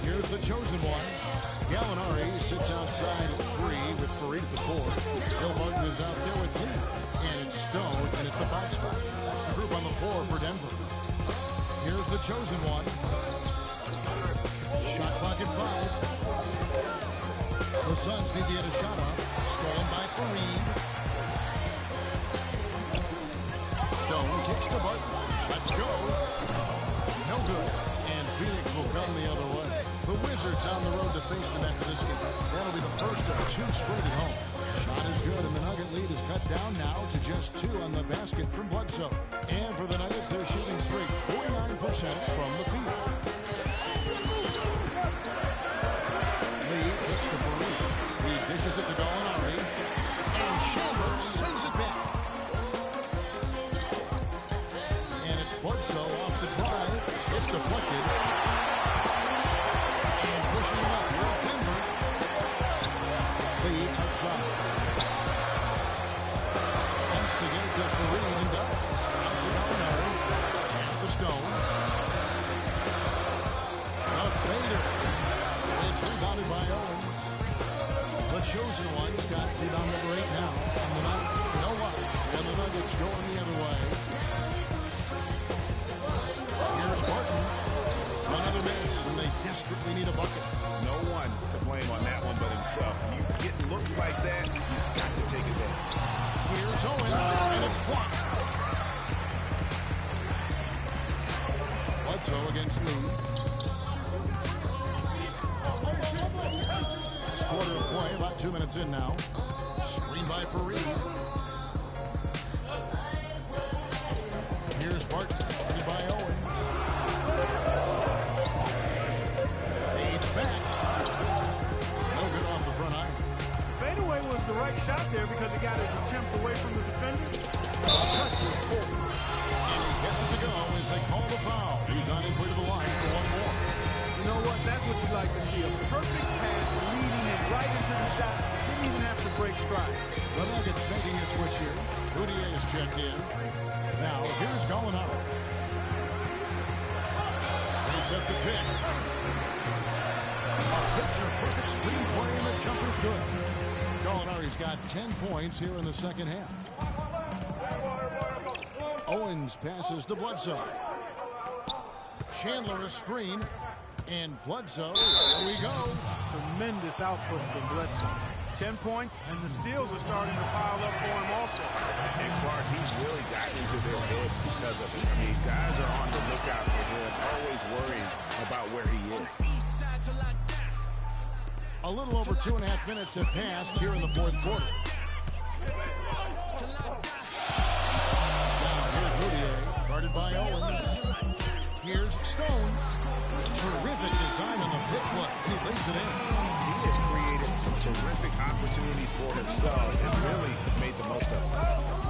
Here's the chosen one. Gallinari sits outside at 3 with Fareed at the 4. Bill Martin is out there with him. And it's Stone and at the 5 spot. That's the group on the floor for Denver. Here's the chosen one. Shot clock at 5. The Suns need to get a shot off. Stolen by Fareed. Stone kicks to Barton. Let's go. No good. And Phoenix will come the other way. The Wizards on the road to face them after this game. That'll be the first of 2 straight at home. Shot is good, and the Nugget lead is cut down now to just 2 on the basket from Bledsoe. And for the Nuggets, they're shooting straight 49% from the field. Lee kicks to Fareed. He dishes it to Gallinari. And Chambers sends it back. And it's Bledsoe off the drive. It's deflected. And pushing it up. Here's Denver. Lee outside. Wants to get it to Fareed and does. Out to Gallinari. Pass to Stone. chosen one's got rebound number 8 now. On the night, no one. And the Nuggets going the other way. Here's Barton. Another miss, and they desperately need a bucket. No one to blame on that one but himself. When you get looks like that, you've got to take advantage. Here's Owens, and it's blocked. Bledsoe against Lee. Last quarter of play, about 2 minutes in now. Screen by Fareed. Here's Barton, guarded by Owens. Fades back. No good off the front iron. Fadeaway was the right shot there because he got his attempt away from the defender. The touch was poor. And he gets it to go as they call the foul. He's on his way to the line for one more. You know what? That's what you like to see. A perfect pass leading it right into the shot. Didn't even have to break stride. The Nuggets making a switch here. Houtier is checked in. Now, here's Gallinari. They set the pick. A picture-perfect screen play, and the jumper's good. Gallinari's got 10 points here in the second half. Owens passes to Bledsoe. Chandler a screen. And Bledsoe, there we go. Tremendous output from Bledsoe. 10 points, and the steals are starting to pile up for him also. And Clark, he's really gotten into their heads because of it. I mean, guys are on the lookout for him, always worrying about where he is. A little over 2.5 minutes have passed here in the fourth quarter. Now here's Houtier, guarded by Owens. Here's Stone. Terrific design on the pick play. He lays it in. He has created some terrific opportunities for himself and really made the most of it.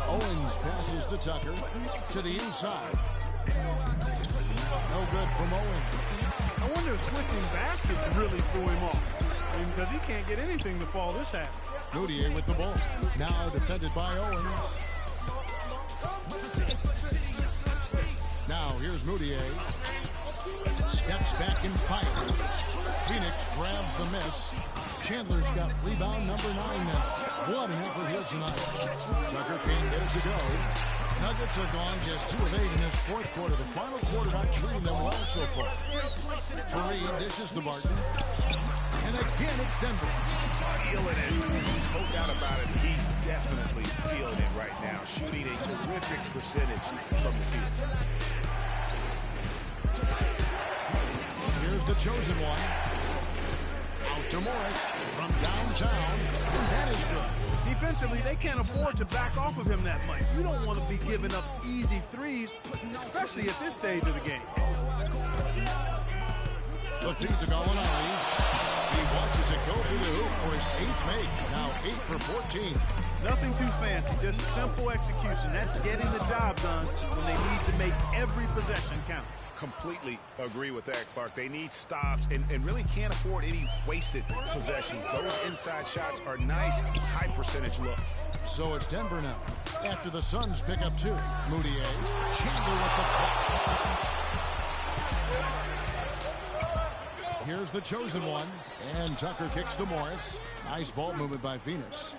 Owens passes to Tucker to the inside. No good from Owens. I wonder if switching baskets really threw him off. I mean, because he can't get anything to fall this half. Houtier with the ball. Now defended by Owens. Now here's Houtier. Steps back and fires. Phoenix grabs the miss. Chandler's got rebound number 9 now. What an effort here tonight. Tucker can't get it to go. Nuggets have gone just 2 of 8 in this fourth quarter. The final quarter not treating them well so far. Fareed dishes to Barton. And again, it's Denver. Feeling it. No doubt about it. He's definitely feeling it right now. Shooting a terrific percentage from the field. Here's the chosen one. Out to Morris from downtown. And that is good. Defensively, they can't afford to back off of him that much. We don't want to be giving up easy threes, especially at this stage of the game. The feed to Gallinari. He watches it go through the hoop for his 8th make. Now 8 for 14. Nothing too fancy, just simple execution. That's getting the job done when they need to make every possession count. Completely agree with that, Clark. They need stops and really can't afford any wasted possessions. Those inside shots are nice, high percentage looks. So it's Denver now. After the Suns pick up 2. Houtier. Chandler with the block. Here's the chosen one. And Tucker kicks to Morris. Nice ball movement by Phoenix.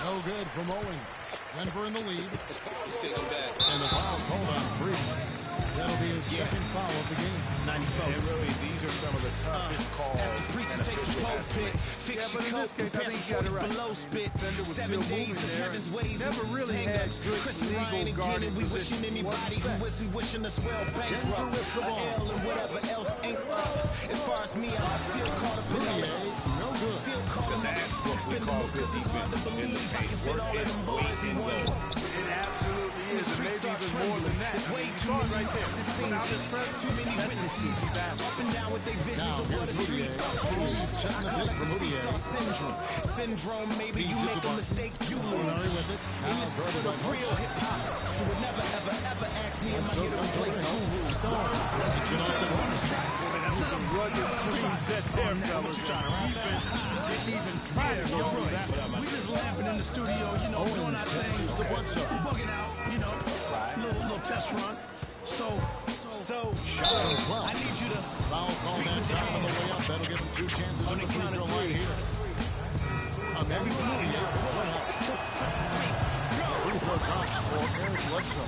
No good from Owens. Denver in the lead. And the foul called on 3. That'll be his second foul of the game. 94. And really, these are some of the toughest calls. As the preacher takes the pulpit, fix your coat, prepare for 40 below spit. 7 days of heaven's ways. Never really had good Chris and Ryan again, and we wishing anybody who isn't wishing us well bankrupt. A L and whatever else ain't up. As far as me, I'm still caught up in the no good. Still caught up in the expendables because it's hard to believe I can fit all of them boys in one. It absolutely is. And maybe even more than that. It's way too saw it many right there. witnesses. Too many witnesses. Up and down with their visions of what a street goes. I call it the seesaw syndrome. Syndrome, maybe you make a mistake, you lose. And this is for the real hip-hop. So would never, ever, ever ask me, am I here to replace Guru? That's what you feel on this track. That was a rugged screen set there, fellas. Didn't even try to go through that. We just laughing in the studio, you know, doing our thing. Bugging out, you know, little test run. So So, I need you to foul call that time on the way up. That'll give him 2 chances on the free throw line here. Free throw drops for Eric Bledsoe.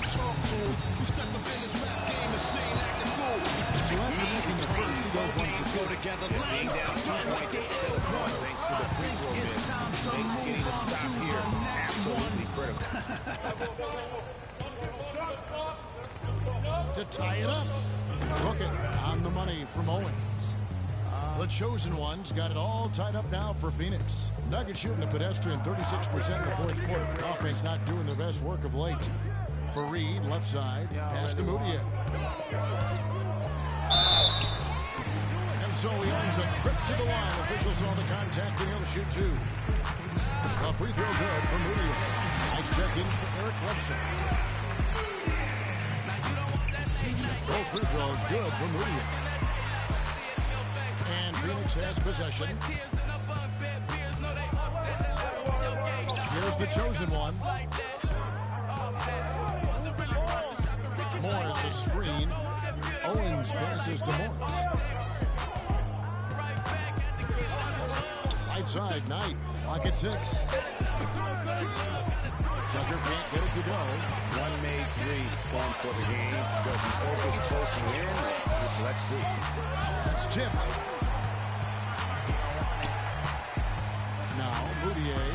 So after making the first, he goes 1 for 2. Together, being down 2 points instead of 1 thanks to the free throw miss. Makes getting a stop here absolutely critical. To tie it up. Took it on the money from Owens. The chosen ones got it all tied up now for Phoenix. Nuggets shooting a pedestrian 36% in the fourth quarter. Offense not doing their best work of late. Fareed, left side, pass to Moutier. And so he owns a trip to the line. Officials saw the contact and he'll shoot 2. A free throw good for Moutier. Nice check in for Eric Bledsoe. Both free throws good for Moutier. And Phoenix has possession. Here's the chosen one. Morris a screen. Owens passes to Morris. Right side, Knight. Lock at 6. Tucker can't get it to go. 1 made 3 fun for the game. Does he focus closing in? Let's see. That's tipped. Now, Moutier.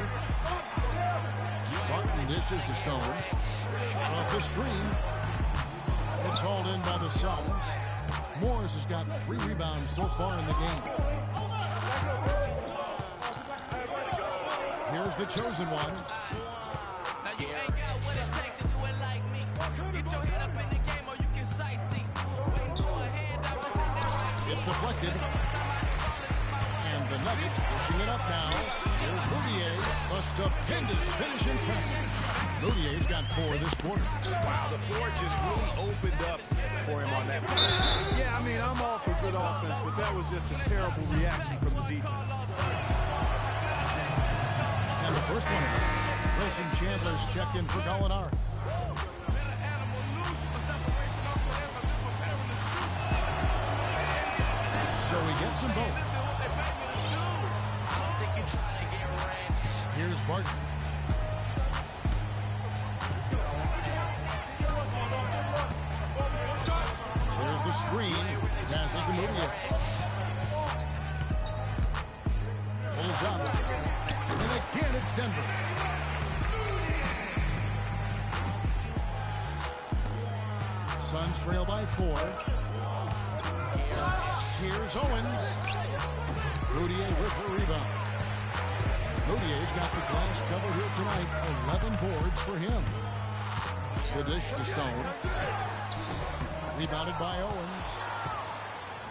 Barton dishes to Stone. Shot off the screen. It's hauled in by the Suns. Morris has got 3 rebounds so far in the game. Here's the chosen one. It's deflected. And the Nuggets pushing it up now. Here's Moutier. A stupendous finish in traffic. Moutier's got 4 this quarter. Wow, the floor just really opened up for him on that play. Yeah, I mean, I'm all for good offense, but that was just a terrible reaction from the defense. And the first one of those. Wilson Chandler's checked in for Gallinari. So he gets them both. Here's Barton. There's the screen. Passes to Moutier. Pulls up. And again, it's Denver. Suns trail by 4. Here's Owens. Moutier with the rebound. Moutier's got the glass cover here tonight. 11 boards for him. The dish to Stone. Rebounded by Owens.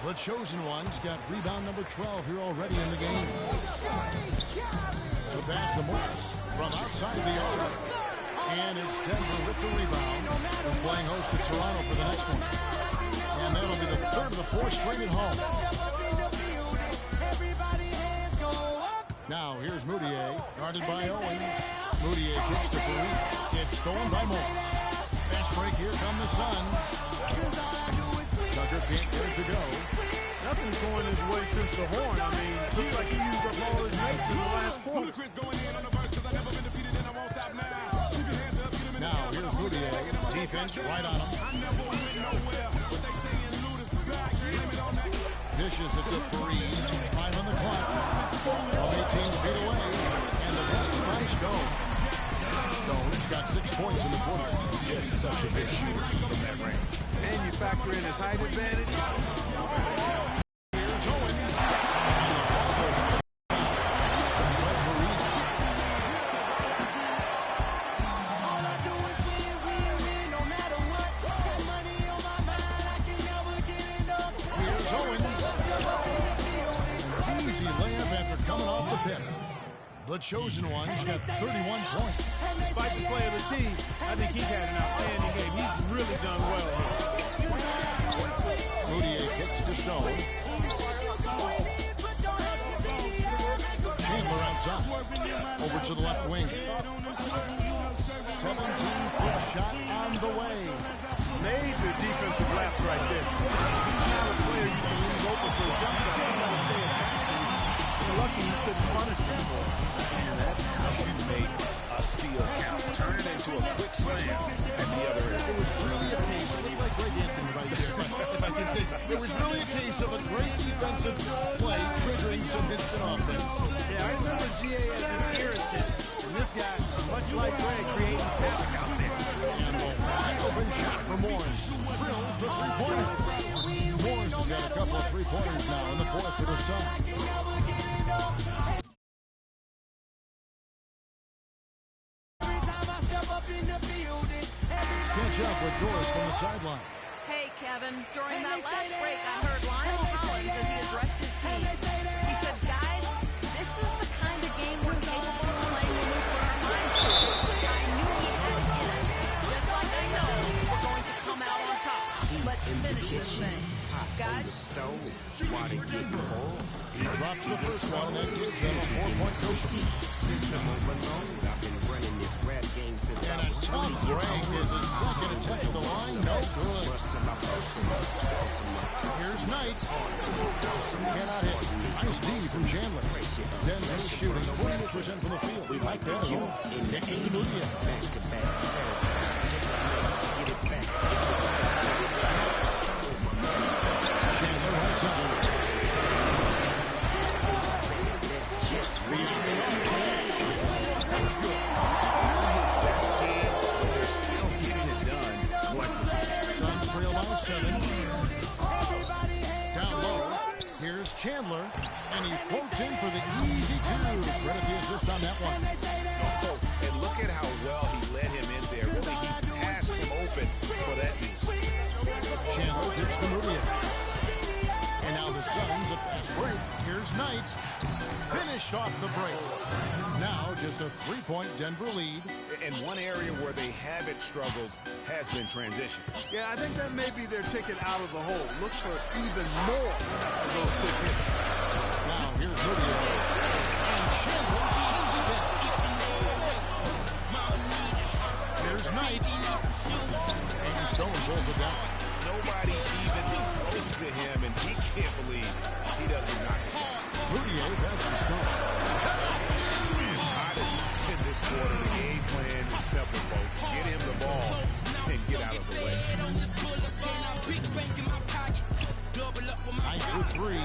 The chosen ones got rebound number 12 here already in the game. The pass to Morris from outside the arc. And it's Denver with the rebound. We're playing host to Toronto for the next one. And that'll be the 3rd of the 4 straight at home. Now here's Moutier, guarded by Owens. Moutier kicks to Fareed. It's stolen by Morris. Fast break, here come the Suns. Tucker can't get it to go. Nothing's going his way since the horn. I mean, looks like he used up all his mates in the last quarter. Now here's Moutier. Defense right on him. Dishes it to Fareed. 5 on the clock. 18 feet away. And the rest by Stone. Stone's got 6 points in the quarter. Just such a big shooter from that range. And you factor in his height advantage. Here's Owens. Here's Owens. Easy layup after coming off the pit. The chosen one's got 31 points. Despite the play of the team, I think he's had an outstanding game. He's really done well here. Moutier kicks to Stone. Chandler outside. Over to the left wing. 17-foot shot on the way. Major defensive lapse right there. He's not a player you can leave open for a jump shot. You got to stay attached to him. You're lucky you couldn't punish him for it. And that's how you make a steal count. Turn it into a quick slam at the other end. It was really a case, it looked like Greg Anthony right there, if I can say so. It was really a case of a great defensive play triggering some instant offense. Yeah, I remember GA as an irritant. And this guy, much like Greg, creating havoc out there. And a wide open shot for Morris. Drills the three-pointer. Morris has got a couple of three-pointers now in the fourth for the Suns. Catch up with Doris from the sideline. Hey, Kevin, during that last break, I heard Lionel Hollins as he addressed his team. He said, guys, this is the kind of game we're capable of playing when we put our minds to it. I knew he had it in him, just like I know we're going to come out on top. Let's finish this thing. Guys? He drops the first one, and that gives them a 4-point cushion. And a tough break is his second attempt at the line. No good. Here's Knight. Cannot hit. Nice D from Chandler. Denver shooting 48% from the field. We like that at all. Nixon to Mudia. Chandler right side. That's good. Suns trail by 7. Down low. Here's Chandler, and he floats in for the easy two. Credit the assist on that one. Oh, and look at how well he led him in there. Really, he passed him open for that use. Chandler gives to Mudia. And now the Suns, a fast break. Here's Knight. Finished off the break. Now just a 3-point Denver lead. And one area where they haven't struggled has been transition. Yeah, I think that may be their ticket out of the hole. Look for even more of those quick hits. Now here's Mudia. And Chandler sees it down. Here's Knight. And Stone pulls it down. Nobody even close to him, and he can't believe he doesn't knock it down. Mudia passes Stone. Hot in this quarter, the game plan is simple, folks. Get him the ball and get out of the way. Knight for 3.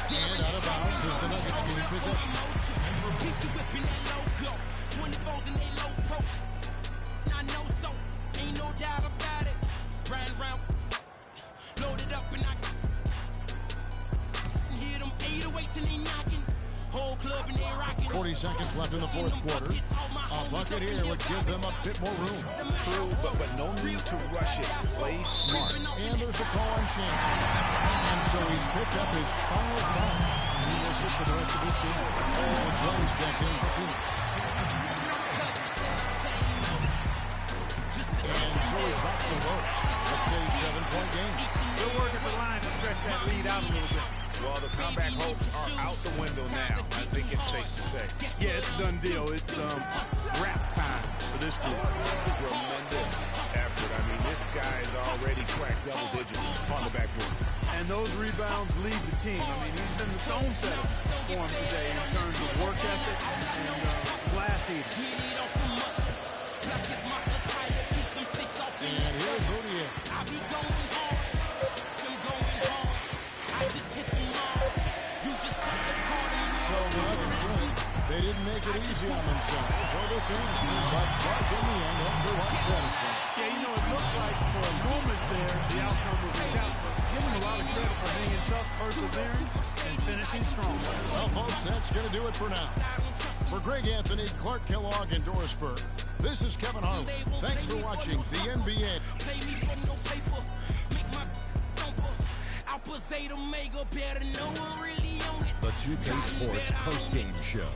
And out of bounds as the Nuggets gain possession. Ain't no doubt about it. Round, loaded up and I hear them 808s and they knocking. Whole club and they rocking. 40 seconds left in the fourth quarter. A bucket here would give them a bit more room. True, but no need to rush it. Play smart. And there's a call on Chance. And so he's picked up his final foul. And he will sit for the rest of this game. All Jones back in for Phoenix. And so he drops a low. It's a 7-point game. They'll work at the line to stretch that lead out a little bit. Well, the comeback hopes are out the window now. I think it's safe to say. Yeah, it's done deal. It's wrap time for this group. Tremendous effort. I mean, this guy's already cracked double digits on the backboard. And those rebounds lead the team. I mean, he's been the tone setter for him today in terms of work ethic and glass eating. And here's Mudia. So the Nuggets win. They didn't make it easy on themselves or their fans, but Clark in the end everyone satisfied. Yeah, you know, it looked like for a moment there the outcome was a count, but give him a lot of credit for hanging tough, persevering, and finishing strong. Well, folks, that's going to do it for now. For Greg Anthony, Clark Kellogg, and Doris Burke, this is Kevin Harlan. Thanks for watching the NBA. The 2K Sports post-game show.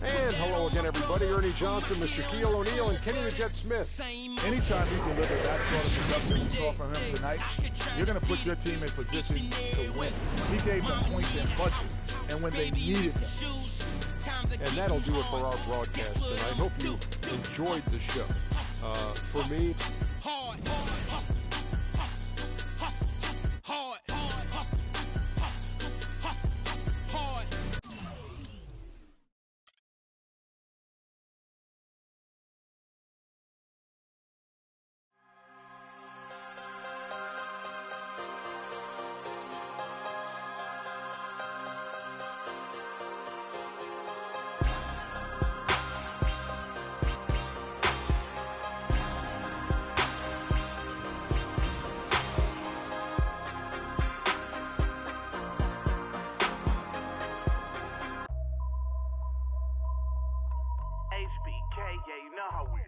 And hello again, everybody. Ernie Johnson, the Shaquille O'Neal, and Kenny the Jet Smith. Anytime you deliver that sort of production you saw from him tonight, you're going to put your team in position to win. He gave them points and budget, and when they needed them, And that'll do it for our broadcast tonight. I hope you enjoyed the show. For me, HBK, yeah, you know how we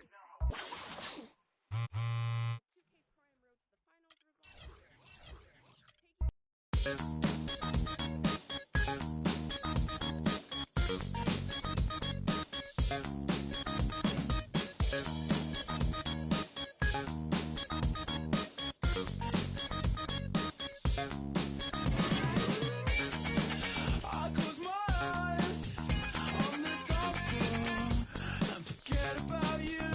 I close my eyes on the dance floor and forget about you.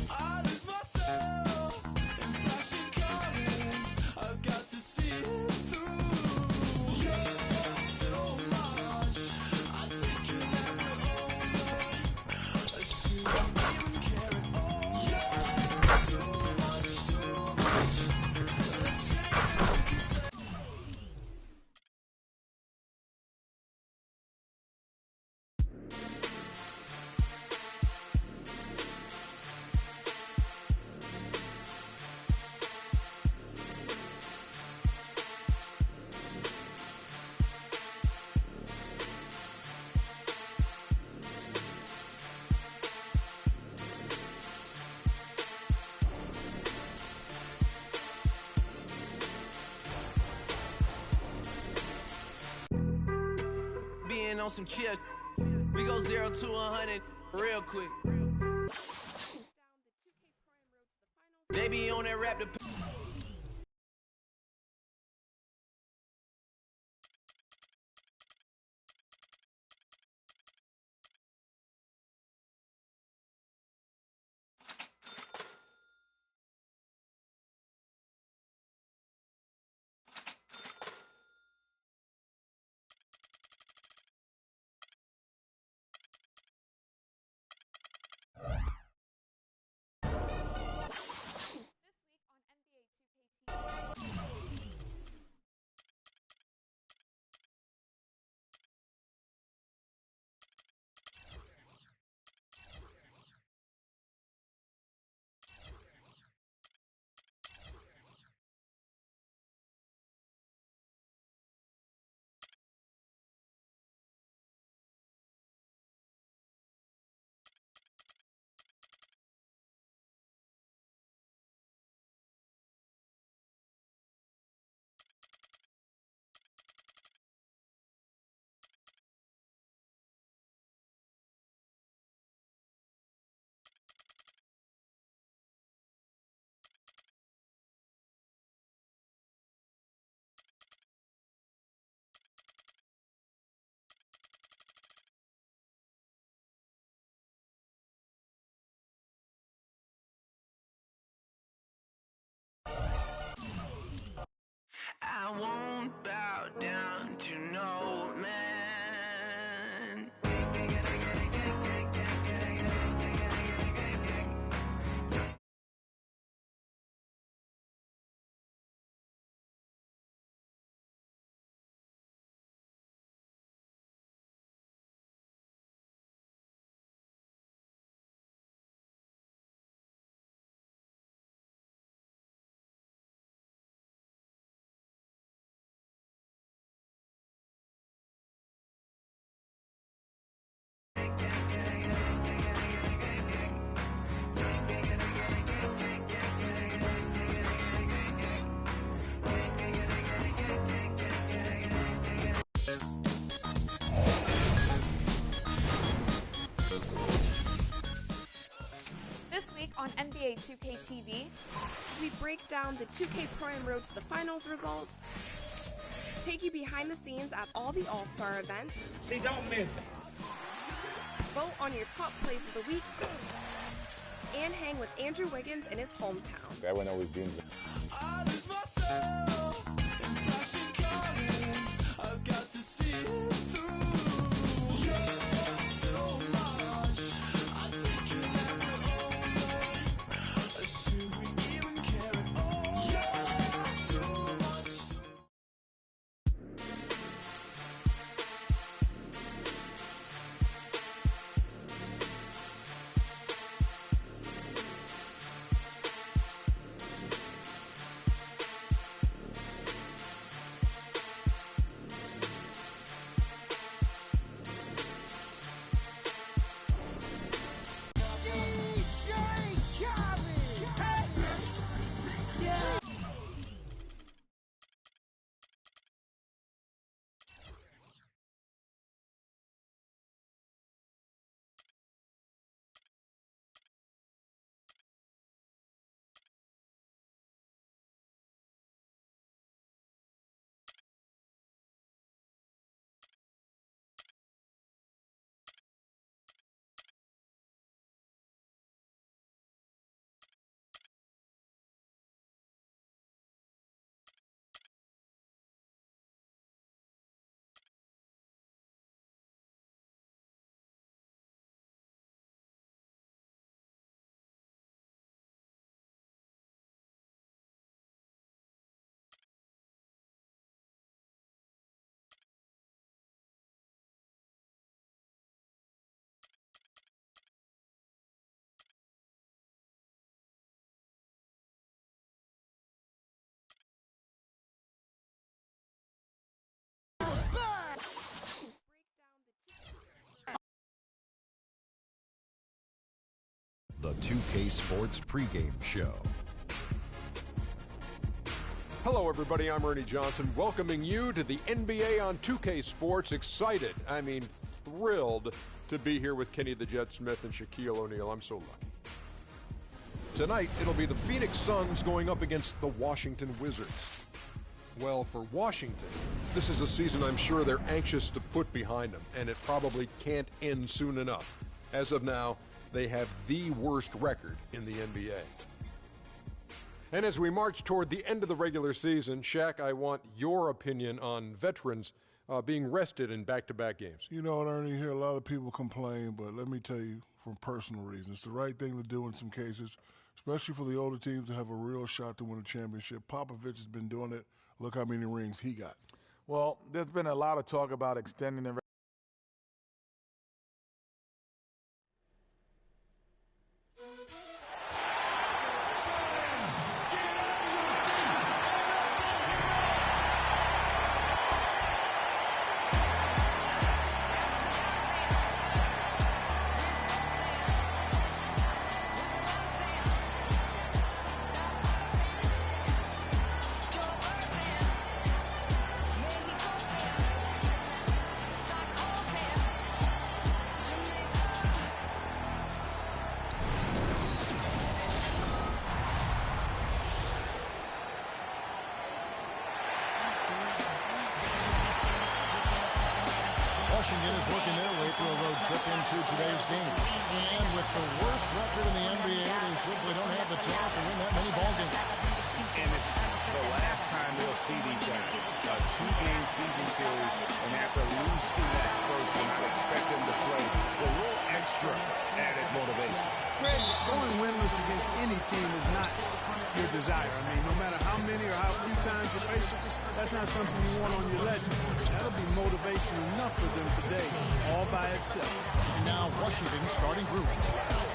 I lose myself in flashing colors. I've got to see it through. You're so much. I take you every over. I shouldn't even care at all. You're so much, so much. Being on some chill, we go 0 to 100 real quick. They be on that rap. I won't bow down to no man. This week on NBA 2K TV, we break down the 2K Prime Road to the Finals results, take you behind the scenes at all the All-Star events. See, don't miss. Vote on your top plays of the week. And hang with Andrew Wiggins in his hometown. Everyone always dreams. I've got to see it through. You're so much. I take you everywhere. Should we even care at all? You're so much. The 2K Sports pregame show. Hello, everybody. I'm Ernie Johnson, welcoming you to the NBA on 2K Sports. Excited, thrilled to be here with Kenny the Jet Smith and Shaquille O'Neal. I'm so lucky. Tonight, it'll be the Phoenix Suns going up against the Washington Wizards. Well, for Washington, this is a season I'm sure they're anxious to put behind them, and it probably can't end soon enough. As of now, they have the worst record in the NBA. And as we march toward the end of the regular season, Shaq, I want your opinion on veterans being rested in back-to-back games. You know what, Ernie, you hear a lot of people complain, but let me tell you from personal reasons, it's the right thing to do in some cases, especially for the older teams to have a real shot to win a championship. Popovich has been doing it. Look how many rings he got. Well, there's been a lot of talk about extending the Washington is working their way through a road trip into today's game. And with the worst record in the NBA, they simply don't have the talent to win that many ball games. And it's the last time we'll see these guys. A two-game season series, and after losing that first one, I'd expect them to play a little extra added motivation. Going winless against any team is not your desire. No matter how many or how few times you face it, that's not something you want on your legend. That'll be motivation enough for them today, all by itself. And now Washington starting group.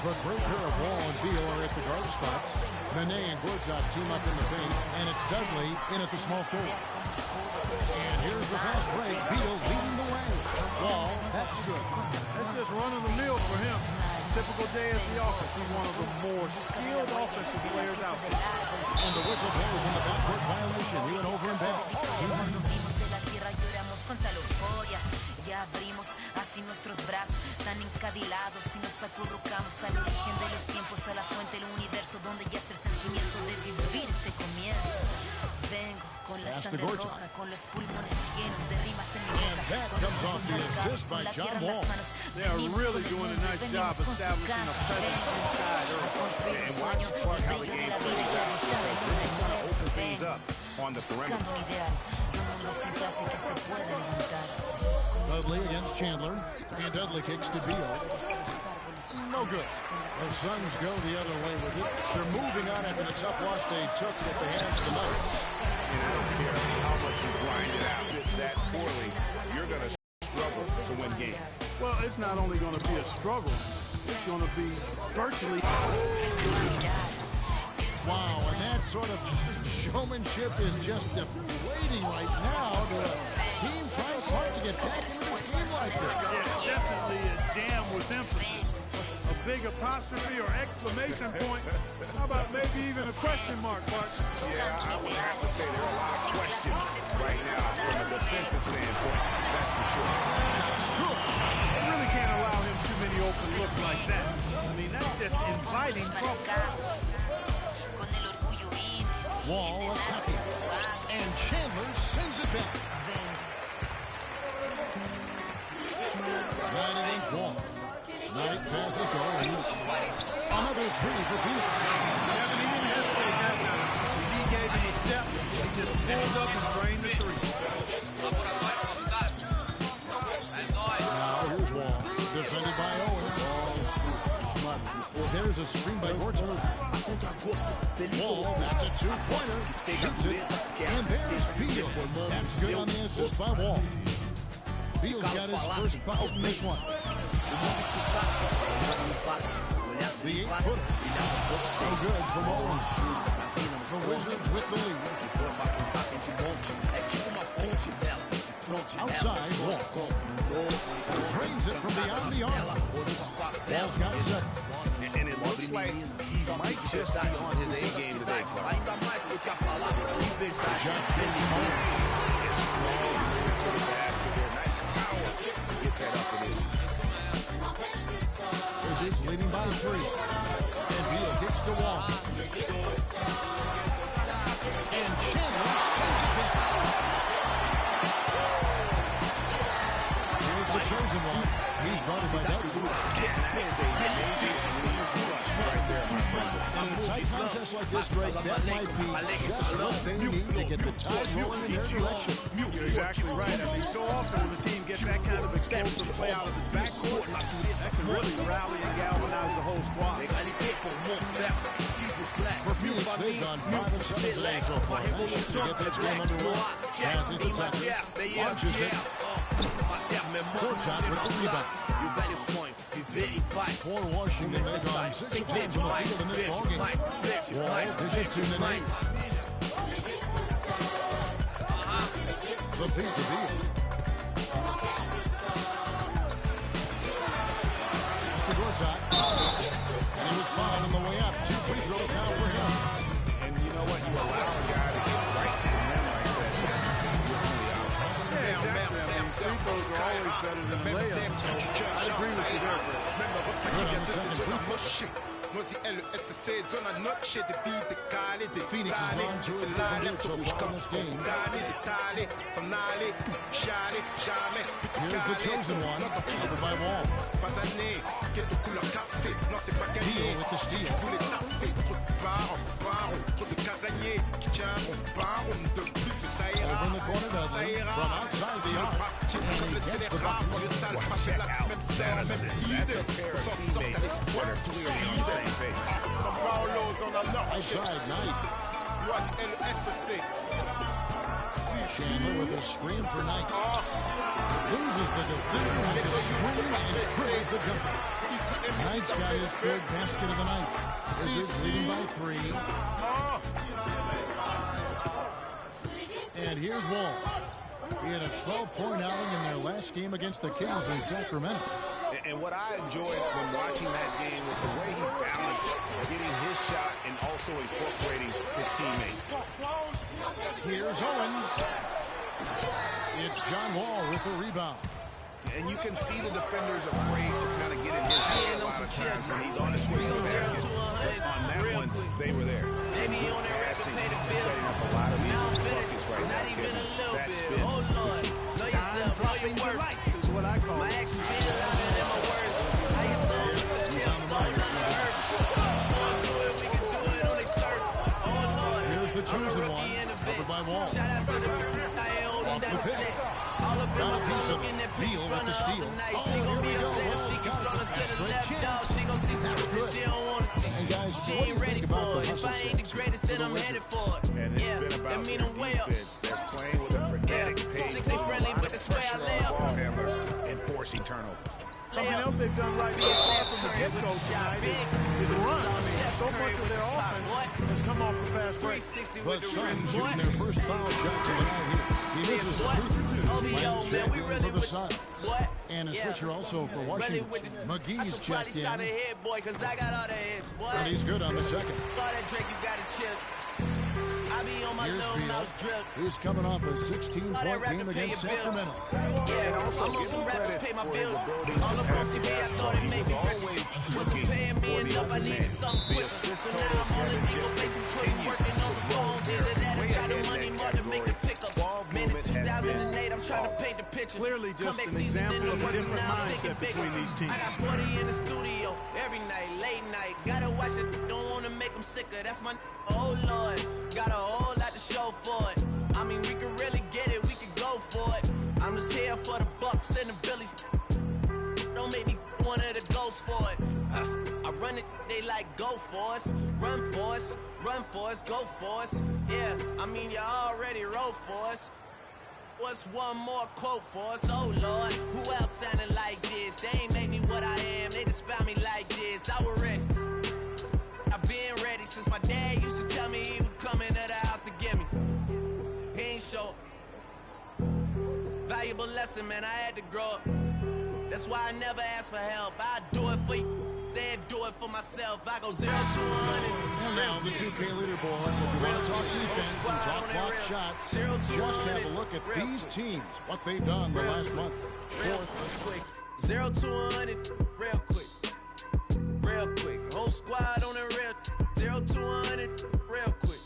The great pair of Wall and Beal are at the guard spots. Nene and Gortat team up in the paint, and it's Dudley in at the small forward. And here's the fast break. Beal leading the way. Wall, that's good. That's just run of the mill for him. Typical day at the office. He's one of the more skilled offensive players out there. And the whistle blows in the backcourt violation. He went over and back. Ya abrimos así nuestros brazos tan encadilados y nos acurrucamos al origen de los tiempos, a la fuente del universo donde yace el sentimiento de vivir este comienzo. Vengo con la sangre roja, con los pulmones llenos de rimas en mi boca, con los ojos rasgados, con la tierra en las manos. They are really doing a nice job establishing a presence inside early. And watch how the game plays out. This is going to open things up on the perimeter. Buscando un ideal y un mundo sin clase que se puede levantar. Dudley against Chandler, and Dudley kicks to Beal. No good. The Suns go the other way with it. They're moving on after the tough loss they took at the hands of the Nuggets. And I don't care how much you grind it out that poorly, you're going to struggle to win games. Well, it's not only going to be a struggle, it's going to be virtually. Wow, and that sort of showmanship is just deflating right now. The team trying hard to get back into this game like this. Yeah, definitely a jam with emphasis. A big apostrophe or exclamation point. How about maybe even a question mark, Mark? Yeah, I would have to say there are a lot of questions right now from a defensive standpoint. That's for sure. Shots good. You really can't allow him too many open looks like that. I mean, that's just inviting trouble. Wall attacking, and Chandler sends it back. 9-inch Wall. Knight passes goes. Another three for Phoenix. He didn't hesitate that time. He gave him a step. He just pulled up and drained the three. Now here's Wall, defended by Owen. There's a screen by Gorton. Wall, that's a two-pointer. Shoots it. And there's Beal. That's good on the assist by Wall. Beal's got his first bucket in this one. The 8-footer. So good from Owen. The Wizards with the lead. Outside, Wall. Drains it from beyond the arc. Wall's got seven. And it looks like he might just be on his A game today, Clark. The shot's been home. To the basket there. Nice power to get that up and in. Wizards leading by 3. And Beal kicks to Wall. And Chandler sends it back. Here's the chosen one. He's guarded by Dudley. In a tight contest like this, Greg, that might be just what they need to get the tide rolling in their direction. You're exactly right. I mean, so often when the team gets that kind of explosive play out of its backcourt, that can really rally and galvanize the whole squad. For Phoenix, they've gone 5 of 7 today so far. That should get this game underway. Passes to Tucker. Launches it. Gortat with the rebound. For Washington, they've gone 6 of 10 from the field in this ballgame. Wall dishes to Nene. The feed to Beal. Mr. Gortat. And he was fouled on the way up. 2 free throws now for him. And you know what? You allow a guy to get right to the rim like that. Yeah, exactly. I mean, free throws are always better than layups. So I agree with you there, Greg. Good on the second free throw. Phoenix has gone 2 of 2 so far in this game. Here's the chosen one, covered by Wall. Beal with the steal. Over in the corner, Dudley, from outside the arc, and he gets the bucket. Check out that assist. That's a pair of teammates that are clearly on the same page. Outside Knight. Chandler with a screen for Knight. Loses the defender with the screen and dribbles the jumper. Knight's got his 3rd basket of the night. Wizards leading by 3. And here's Wall. He had a 12-point outing in their last game against the Kings in Sacramento. And what I enjoyed when watching that game was the way he balanced getting his shot and also incorporating his teammates. Here's Owens. It's John Wall with the rebound. And you can see the defenders afraid to kind of get in his way a lot of times when he's on his way to the basket. But on that one, they were there. Good passing, setting up a lot of these buckets right now. That's been dropping your lights is what I call it. Here's the chosen one, covered by Wall. Off the pick. Got a piece of Beal with the steal. Oh, here we go. That's great chance. That's good. And guys, what do you think about the hustle stance for the Wizards? And it's been about their defense. They're playing with a frenetic pace. A lot of pressure on the ball handlers and forcing turnovers. Something else they've done right so far from the get-go tonight is run. I mean, so much of their offense has come off the fast break. But Suns shooting their first foul shot tonight here. He misses the free throw. Lance checked in for the Suns. And a switcher also for Washington. McGee's checked in. And he's good on the second. Here's Beal. He's coming off a 16-point game against Sacramento. And also give him credit for his ability to pass the basketball. He was always looking for the open man. The assist totals have just continued to grow. They're way ahead in that category. Ball movement has been Clearly just an example of a different mindset between these teams. I got 40 in the studio every night, late night. Gotta watch it, don't wanna make them sicker. That's my oh Lord. Got a whole lot to show for it. I mean, we could really get it, we could go for it. I'm just here for the Bucks and the Billies. Don't make me one of the ghosts for it. I run it, they like go for us, run for us, run for us, go for us. Yeah, I mean, you already wrote for us. What's one more quote for us? Oh Lord, who else sounded like this? They ain't made me what I am, they just found me like this. I was ready. I've been ready since my dad used to tell me he would come into the house to get me. He ain't show. Valuable lesson, man, I had to grow up. That's why I never ask for help. I do it for you, then do it for myself. I go 0 to 100. And now the 2K leaderboard. If you want to talk defense and talk block shots, just have a look at these teams, what they've done the last month. Quick. 0 to 100, real quick. Real quick. Whole squad on the real. 0 to 100, real quick.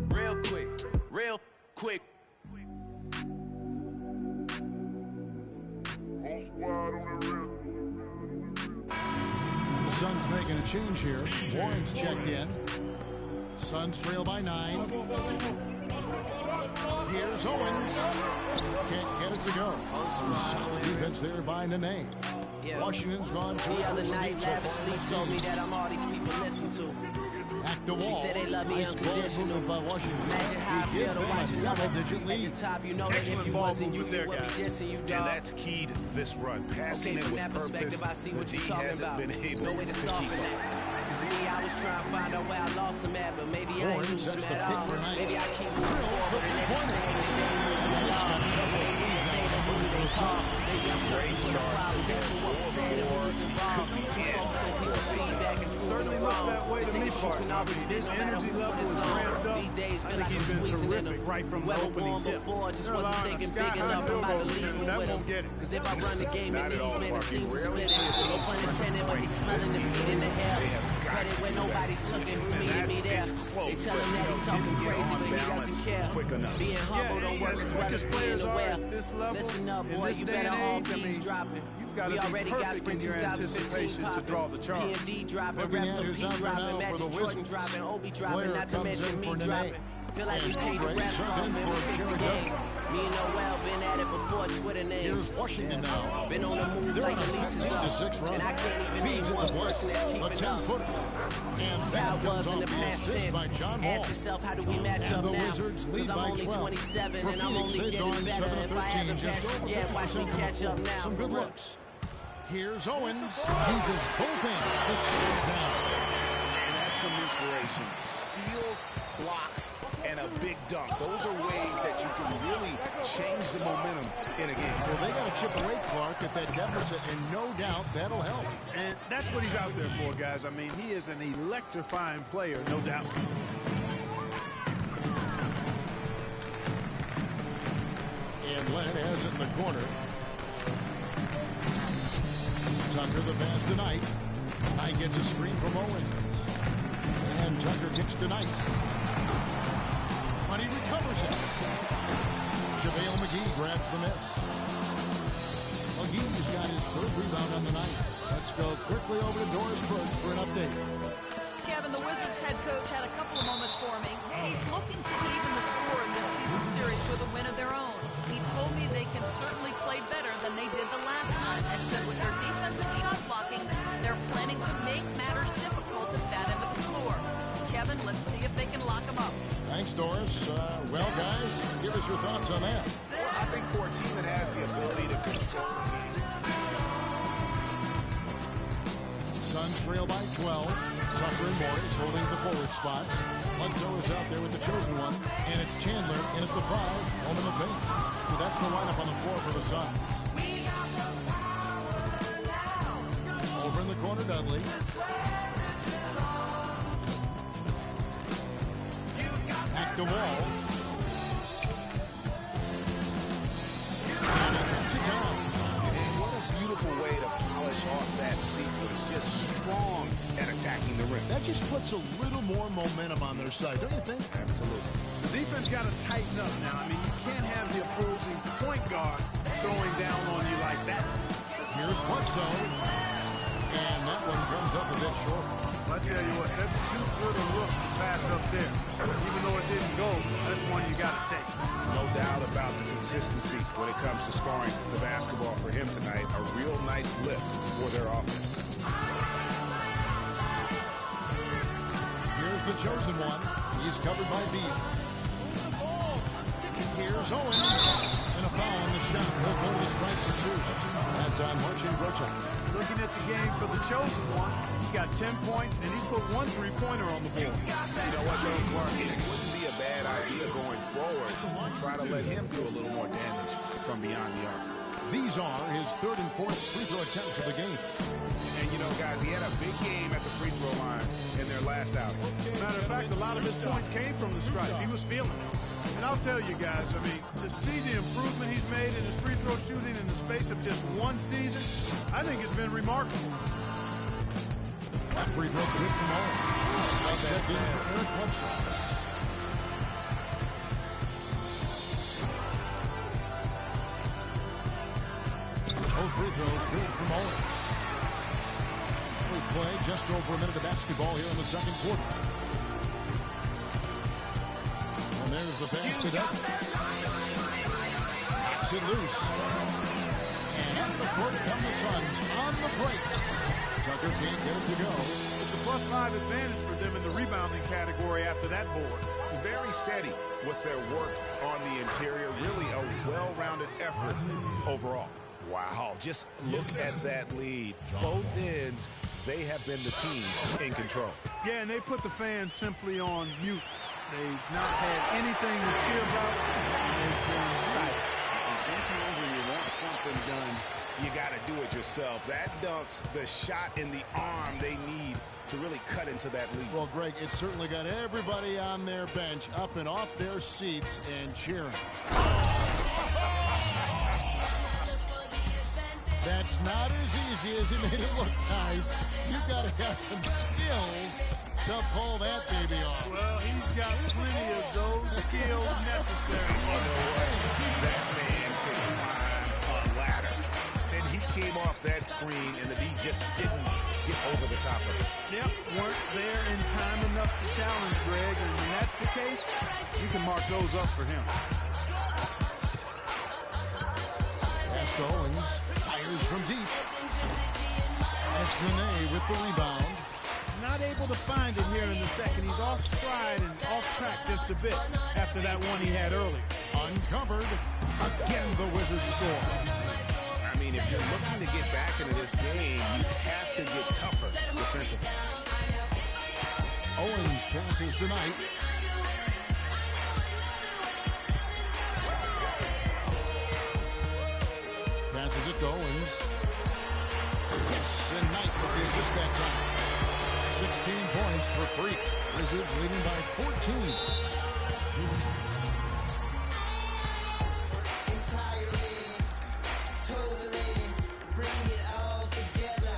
Real quick. Real quick. The Suns making a change here. Warren's checked in. Suns trail by 9. Here's Owens. Can't get it to go. Solid defense there by Nene. Washington's gone 2 The other night, lavishly told me that I'm all these people listen to. At the wall. She said they love me unconditional. By Washington. Imagine how I feel to watch you double-digit lead. at the top. You know that if you wasn't, you would be dissing you, dog. And that's keyed this run. Passing Okay, it from with that purpose. perspective, I see what The you're D talking hasn't about. been able No way to to soften keep that. Cause me, I was trying to find out where I lost him at, but maybe I ain't lose him at all. Maybe I keep moving forward and everything, and then maybe I'm searching for the problems, asking what was said and what was involved. Focus on people's feedback and proving them wrong. They say the shoe can always fit no matter who put it on. These days feel like I'm squeezing in them. Whoever won before just wasn't thinking big enough. I'm about to leave them with them. Cause if I run the game in these, man, it seems to split it. No pun intended, but he's smelling the feet in the hell. Credit where nobody took it, who needed me there. They tell him that he's talking crazy, but he doesn't care. Being humble don't work as well as being aware. Listen up, boy, you better all P's dropping. We already got spring 2015 popping. P&D dropping, Reps of P dropping, Magic Jordan dropping, Obi dropping, not to mention me dropping. Feel like we paid the rap song, man, we fixed the game. Me and Noel been at it before Twitter names. Here's Washington now. Been on the move like the lease is up. And I can't even name one person that's keeping up. A 10-footer. And How that it was comes in the off the past assist tense. by John Wall. Ask yourself, how do we match And up the now? Wizards lead Cause I'm by only 12. 27 For and I'm Phoenix, only they've getting gone better. 7 If of I had 13, the just passion, over yeah, watch me 50% from catch the up floor. now. Some good looks. Here's Owens. Uses both hands to sit it down. And that's some inspiration. Steals, blocks, and a big dunk. Those are ways that you can really change the momentum in a game. Well, they got to chip away, Clark, at that deficit, and no doubt that'll help. And that's what he's out there for, guys. I mean, he is an electrifying player, no doubt. And Len has it in the corner. Tucker the pass tonight. Knight gets a screen from Owens. And Tucker kicks tonight. But he recovers it. JaVale McGee grabs the miss. McGee's got his third rebound on the night. Let's go quickly over to Doris Burke for an update. Kevin, the Wizards head coach had a couple of moments for me. He's looking to even the score in this season series with a win of their own. He told me they can certainly play better than they did the last time, and said with their defensive shot blocking, they're planning to make matters difficult at that end of the floor. Kevin, let's see if they can lock them up. Thanks, Doris. Well, guys, give us your thoughts on that. I think for a team that has the ability to control the game. Suns trail by 12. Tucker and Morris holding the forward spots. Bledsoe is out there with the chosen one. And it's Chandler in at the 5, home in the paint. So that's the lineup on the floor for the Suns. Over in the corner, Dudley. Back to Wall. And what a beautiful way to polish off that sequence. Just strong at attacking the rim. That just puts a little more momentum on their side, don't you think? Absolutely. The defense got to tighten up now. I mean, you can't have the opposing point guard throwing down on you like that. Here's Bledsoe. And that one comes up a bit short. I tell you what, that's too good a look to pass up there. Even though it didn't go, that's one you got to take. No doubt about the consistency when it comes to scoring the basketball for him tonight. A real nice lift for their offense. Here's the chosen one. He's covered by Beal. Here's Owens. And a foul on the shot. He'll go to the strike for 2. That's on Marcin Grochek. Looking at the game for the chosen one, he's got 10 points, and he's put 1 3-pointer on the board. You know what, though, Clark? It wouldn't be a bad idea going forward to try to let him do a little more damage from beyond the arc. These are his 3rd and 4th free throw attempts of the game. And, you know, guys, he had a big game at the free throw line in their last outing. Matter of fact, a lot of his points came from the stripe. He was feeling it. And I'll tell you guys, I mean, to see the improvement he's made in his free throw shooting in the space of just 1 season, I think it's been remarkable. That free throw good from Owens. Check in for Eric Bledsoe. Both free throws good from Owens. We play just over a minute of basketball here in the second quarter. And there's the pass to Duck. Knocks it loose. And at the court come the Suns on the break. Tucker can't get it to go. It's a +5 advantage for them in the rebounding category after that board. Very steady with their work on the interior. Really a well-rounded effort overall. Wow, just look at that lead. Both ends, they have been the team in control. Yeah, and they put the fans simply on mute. They've not had anything to cheer about. They've been silent. And sometimes when you want something done, you got to do it yourself. That dunks the shot in the arm they need to really cut into that lead. Well, Greg, it certainly got everybody on their bench up and off their seats and cheering. That's not as easy as it made it look, guys. You've got to have some skills to pull that baby off. Well, he's got plenty of those skills necessary. That man could climb a ladder. And he came off that screen, and the D just didn't get over the top of it. Yep, weren't there in time enough to challenge Greg, and when that's the case, you can mark those up for him. Pass to Owens. Fires from deep. And it's Rene with the rebound. Not able to find it here in the second. He's off stride and off track just a bit after that one he had earlier. Uncovered. Again, the Wizards score. I mean, if you're looking to get back into this game, you have to get tougher defensively. Owens passes tonight. Passes it to Owens. Yes, and Knight with the assist that time. 16 points for Freak. Wizards leading by 14. Totally bring it all together.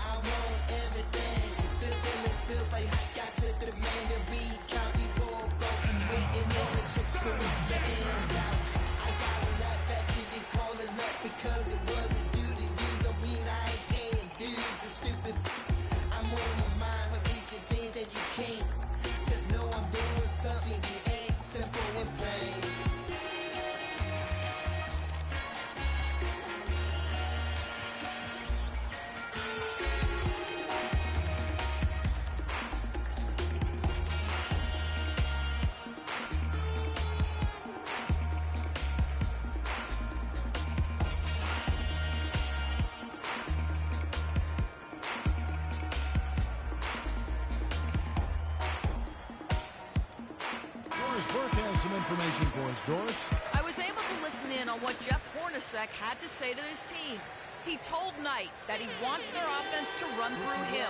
Doris Burke has some information for us. Doris? I was able to listen in on what Jeff Hornacek had to say to his team. He told Knight that he wants their offense to run through him.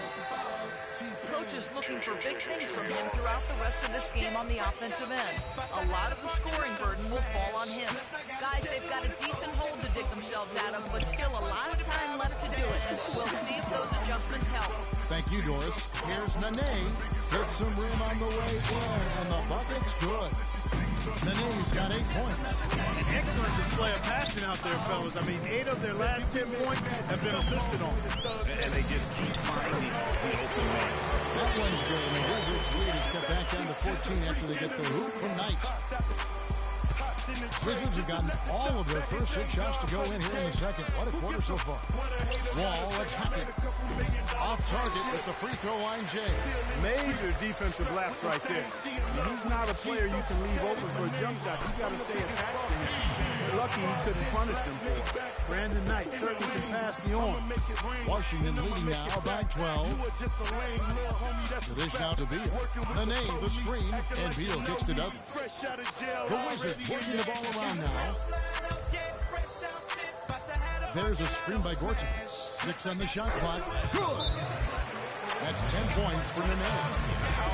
Coach is looking for big things from him throughout the rest of this game on the offensive end. A lot of the scoring burden will fall on him. Guys, they've got a decent hole to dig themselves out of, but still a lot of time left to do it. We'll see if those adjustments help. Thank you, Doris. Here's Nene. Gets some rim on the way in, and the bucket's good. Nene's got 8 points. An excellent display of passing out there, fellas. I mean, 8 of their last 10 points have been assisted on. And they just keep finding the open man. That one's good, and the Wizards lead has got back down to 14 after they get the hoop from Knight. Wizards have gotten all of their first 6 shots to go in here in the second. What a quarter so far. Wall attacking. Off target with the free throw line, Jay. Major defensive lapse right there. He's not a player you can leave open for a jump shot. You got to stay attached to him. Lucky he couldn't punish them for it. Brandon Knight certainly can pass the arm. Washington leading now by 12. The dish now to Beal. Nene, the screen, and Beal kicks to Douglas. The Wizards working the ball around now. There's a screen by Gorton. 6 on the shot clock. Good. That's 10 points for Nene. How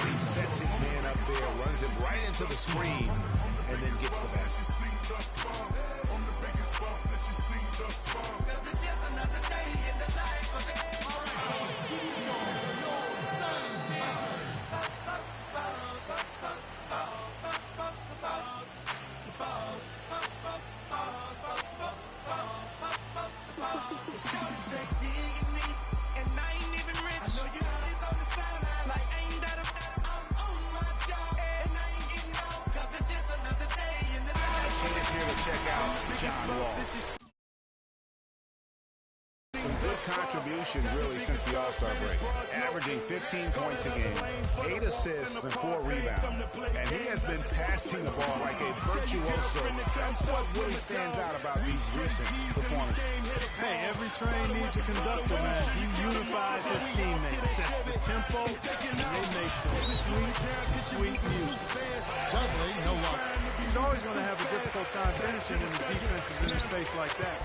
he sets his man up there, runs him right into the screen, and then gets the basket. Some good contributions really since the All-Star break. Averaging 15 points a game, 8 assists and 4 rebounds. And he has been passing the ball like a virtuoso. That's what really stands out about these recent performances. Hey, every train needs a conductor, man. He unifies his teammates, sets the tempo, and they make some sweet music. Sadly, no luck. He's always going to have a difficult time finishing in the defenses in his face like that.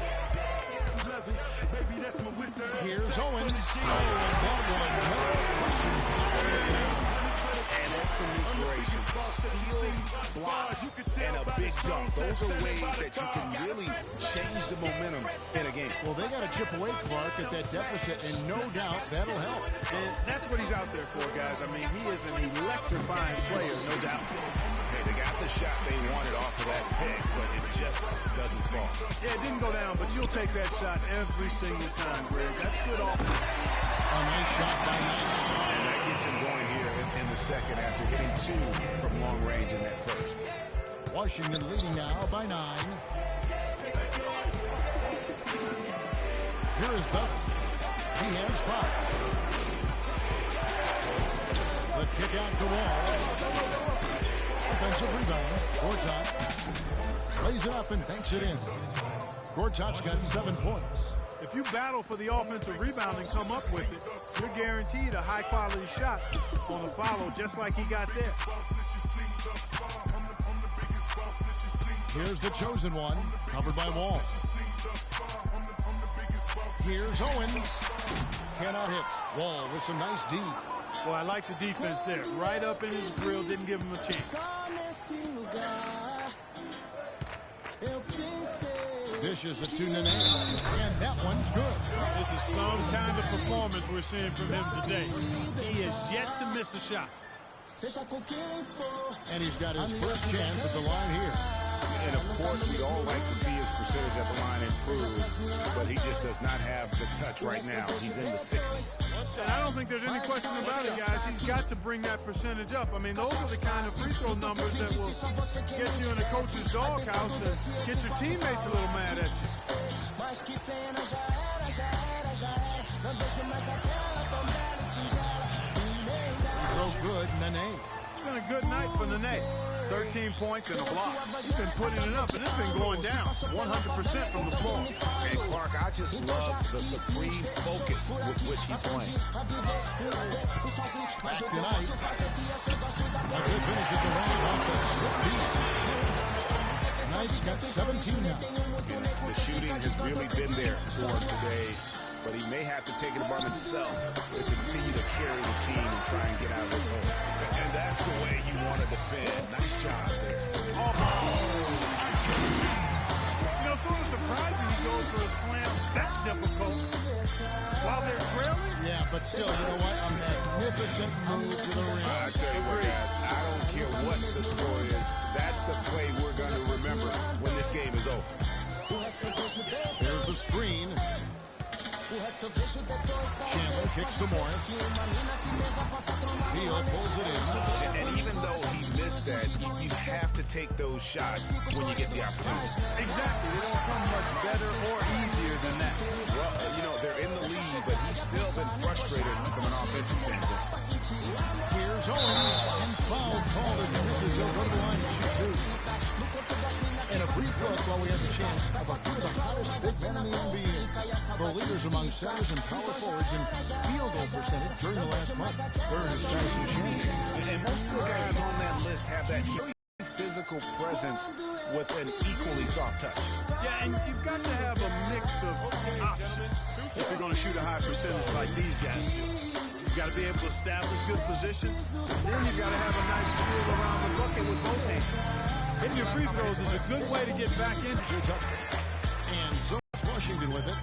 Here's Owens. And that's some inspiration. Steals, blocks, and a big dunk. Those are ways that you can really change the momentum in a game. Well, they got to chip away, Clark, at that deficit, and no doubt that'll help. And that's what he's out there for, guys. I mean, he is an electrifying player, no doubt. Hey, they got the shot they wanted off of that pick, but it just doesn't fall. Yeah, it didn't go down, but you'll take that shot every single time, Greg. That's good offense. A nice shot by Knight. And that gets him going here in the second after hitting 2 from long range in that first. Washington leading now by 9. Here is Douglas. He has 5. The kick out to Wall. Offensive rebound. Gortat lays it up and banks it in. Gortat's got 7 points. If you battle for the offensive rebound and come up with it, you're guaranteed a high-quality shot on a follow, just like he got there. Here's the chosen one, covered by Wall. Here's Owens. Cannot hit. Wall with some nice D. Well, I like the defense there. Right up in his grill, didn't give him a chance. Dishes it to Nene, and that one's good. This is some kind of performance we're seeing from him today. He is yet to miss a shot. And he's got his first chance at the line here. And of course, we'd all like to see his percentage at the line improve, but he just does not have the touch right now. He's in the 60s. And I don't think there's any question about it, guys. He's got to bring that percentage up. I mean, those are the kind of free throw numbers that will get you in a coach's doghouse and get your teammates a little mad at you. So good, Nene. been a good night for Nene. 13 points and a block. He's been putting it up, and it's been going down 100% from the floor. And Clark, I just love the supreme focus with which he's playing. Back tonight. A good finish at the rim off the slip beat. Knight's got 17 now. The shooting has really been there for him today, but he may have to take it upon himself to continue to carry his team and try and get out of this hole. And that's the way you want to defend. Nice job there. You know, sort of surprising he goes for a slam that difficult while they're trailing. Yeah, but still, you know what? A magnificent move to the rim. I tell you what, guys, I don't care what the score is. That's the play we're going to remember when this game is over. There's the screen. Chandler kicks to Morris. Beal pulls it in. And even though he missed that, you have to take those shots when you get the opportunity. Exactly. They don't come much better or easier than that. Well, you know, they're in the lead, but he's still been frustrated from an offensive standpoint. Here's Owens, and foul called as he misses. He'll go to the line and shoot two. And a brief look while we have the chance of a few of the hottest big men in the NBA. The leaders among centers and power forwards in field goal percentage during the last month. Third is Tyson Chandler. And most of the guys on that list have that physical presence with an equally soft touch. Yeah, and you've got to have a mix of options if you're going to shoot a high percentage like these guys do. You've got to be able to establish good position, and then you've got to have a nice feel around the bucket with both hands. Hitting your free throws is a good way to get back into it. And Zonas Washington with it.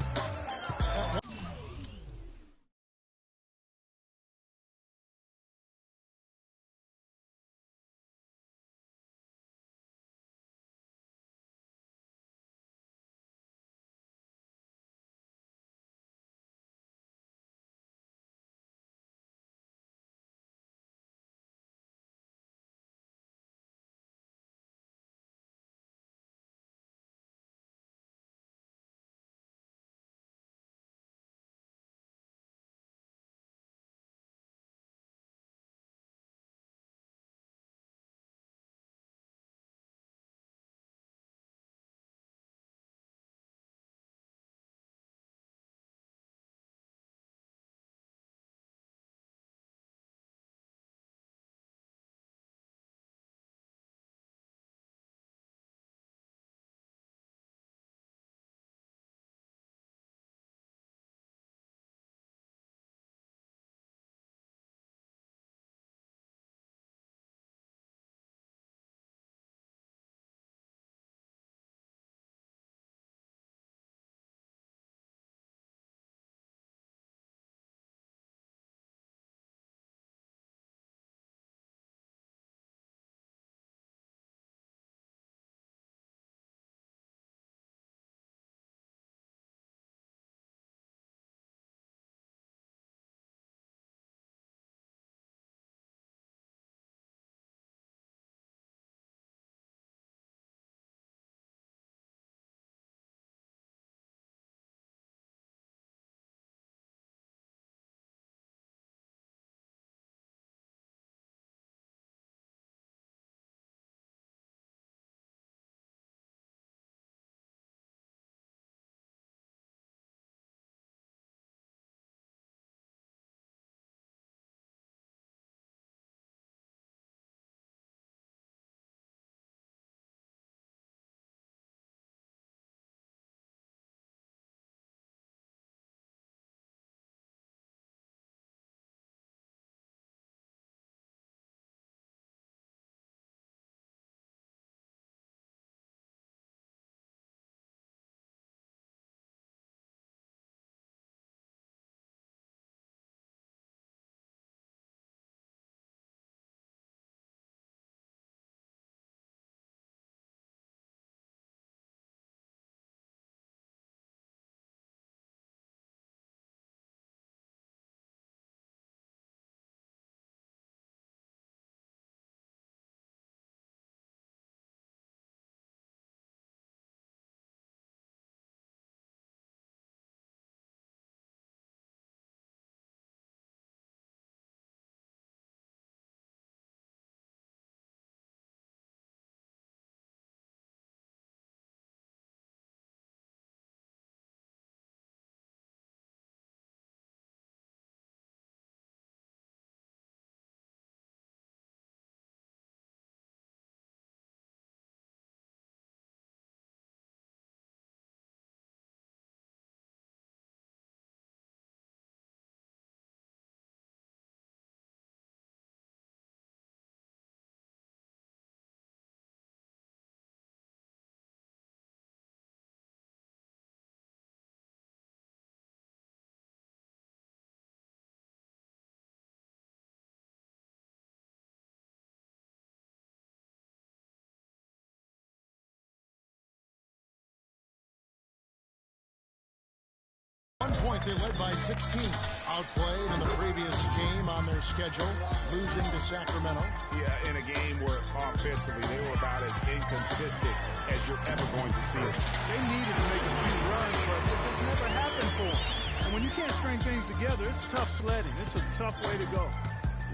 point, they led by 16. Outplayed in the previous game on their schedule, losing to Sacramento. Yeah, in a game where offensively they were about as inconsistent as you're ever going to see it. They needed to make a few runs, but it just never happened for them. And when you can't string things together, it's tough sledding. It's a tough way to go.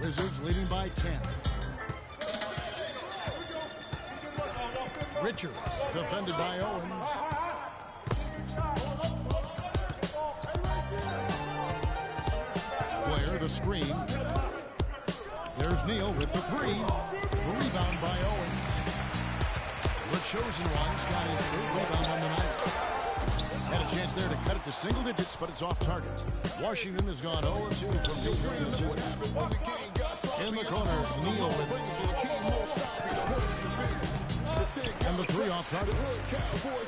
Wizards leading by 10. Richards, defended by Owens. Blair, the screen. There's Neal with the three. Rebound by Owens. The chosen one's got his third rebound on the night. Had a chance there to cut it to single digits, but it's off target. Washington has gone 0-2 from deep during the season. In the corner, Neal with and the three off target.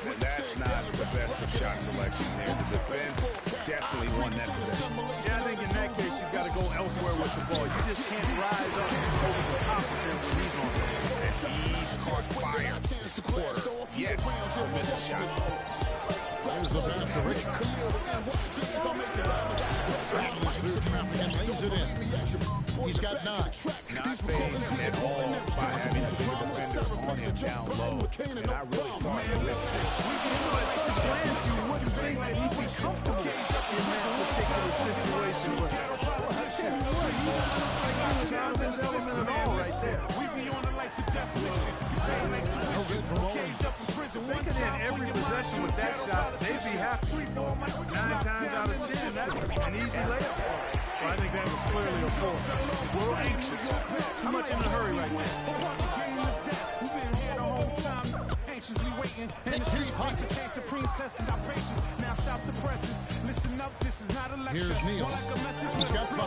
And that's not the best of shot selection there. The defense definitely won that possession. Yeah, I think in that case, you've got to go elsewhere with the ball. You just can't rise up over the top of him when he's on there. And he's caught fire this quarter, yet to miss a shot. There's the pass to Richards. Travels through traffic and lays it in. He's got 9. Not phased at all by having a big defender on him down low. And I really thought he lifted it. At first glance, you wouldn't think that he'd be comfortable in that particular situation. But he was out of his element at all right there. No good from Owens. They could end every possession with that shot. They'd be happy. 9 times out of 10, that's an easy layup. So I think that was clearly a foul. A little anxious. Too much in a hurry right now. Anxiously waiting, and the streets pocket chase supreme testing our patience. Now stop the presses. Listen up, this is not a lecture. Here's Neal. He's got 5.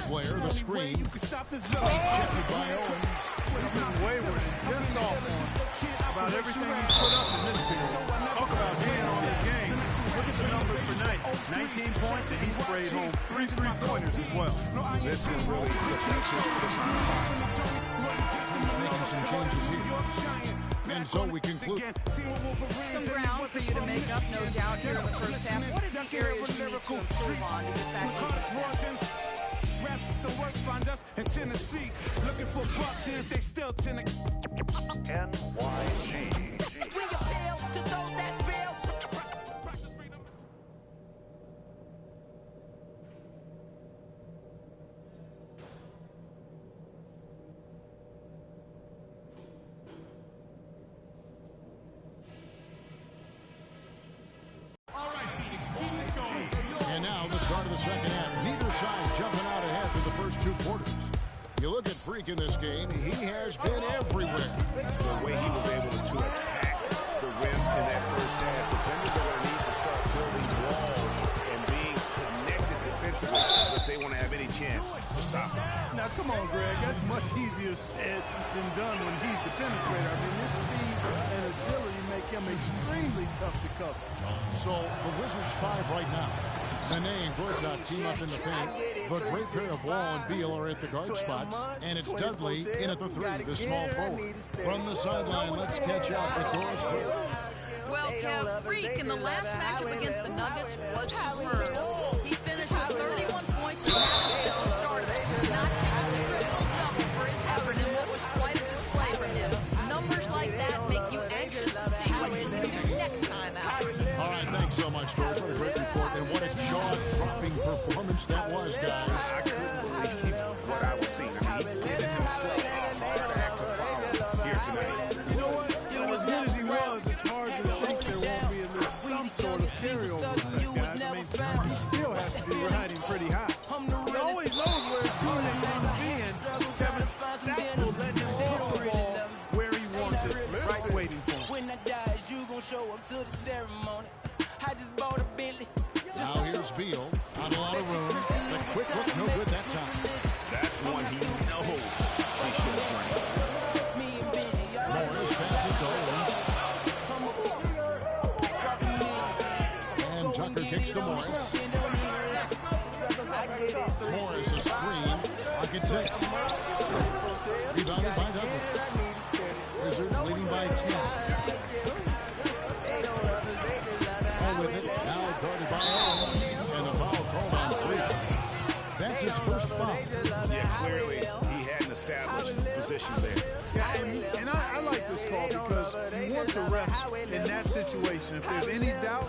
Blair, the screen. You can stop this village. By Owens. He's been wayward and just off about everything he's put up in this period. Talk about being on his game. Look at the numbers for night. 19 points, and he's sprayed home 3 3-pointers as well. This is really protection for the team. Making some changes here. And so we conclude. Some ground for you to make up, no doubt, here in the first half. What are the areas you need to improve on to get back to this? Rap the work find us in Tennessee. Looking for bucks here if they still NYG. We appeal to those that feel. And now the start of the second half. Neither side jumping out ahead for the first 2 quarters. You look at Freak in this game, he has been everywhere. The way he was able to attack the rims in that first half, defenders are going to need to start building walls and being connected defensively if they want to have any chance to stop him. Now, come on, Greg. That's much easier said than done when he's the penetrator. I mean, this speed and agility make him extremely tough to cover. So the Wizards 5 right now. Mane and Gortat team up in the paint. The great pair of Wall and Beal are at the guard spots. And it's Dudley in at the 3, the small forward. From the sideline, let's catch up with Doris Burke. Well, Kev, Freak in the last matchup against the Nuggets was superb. He finished with 31 points and average as a starter. Not even a triple-double for his effort in what was quite a display for him. Numbers like that make you anxious to see what he can do next time out. All right, thanks so much, Doris. What a great report. And what a jaw-dropping performance that was, guys. I couldn't believe what I was seeing. I mean, he's given himself a hard act to follow here tonight. You know what? As good as he was, it's hard to think there won't be at least some sort of carryover effect, guys. I mean, he still has to be riding pretty high. He always knows where his teammates want to be, and Kevin, that will let him put the ball where he wants it, right waiting for him. When I die, you gon' show up to the ceremony. I just bought a Bentley. Now here's Beal. Not a lot of room. The quick look, no good that time. That's one he knows he should have done. Morris passes to Owens. And Tucker kicks to Morris. Morris a screen. Pocket 6. Rebounded by Dudley. Wizards leading by 10. Oh, with it. Now guarded by That's his first foul. Yeah, clearly he hadn't established position there. Yeah, and I like this call because you want the refs in that situation. If there's any doubt,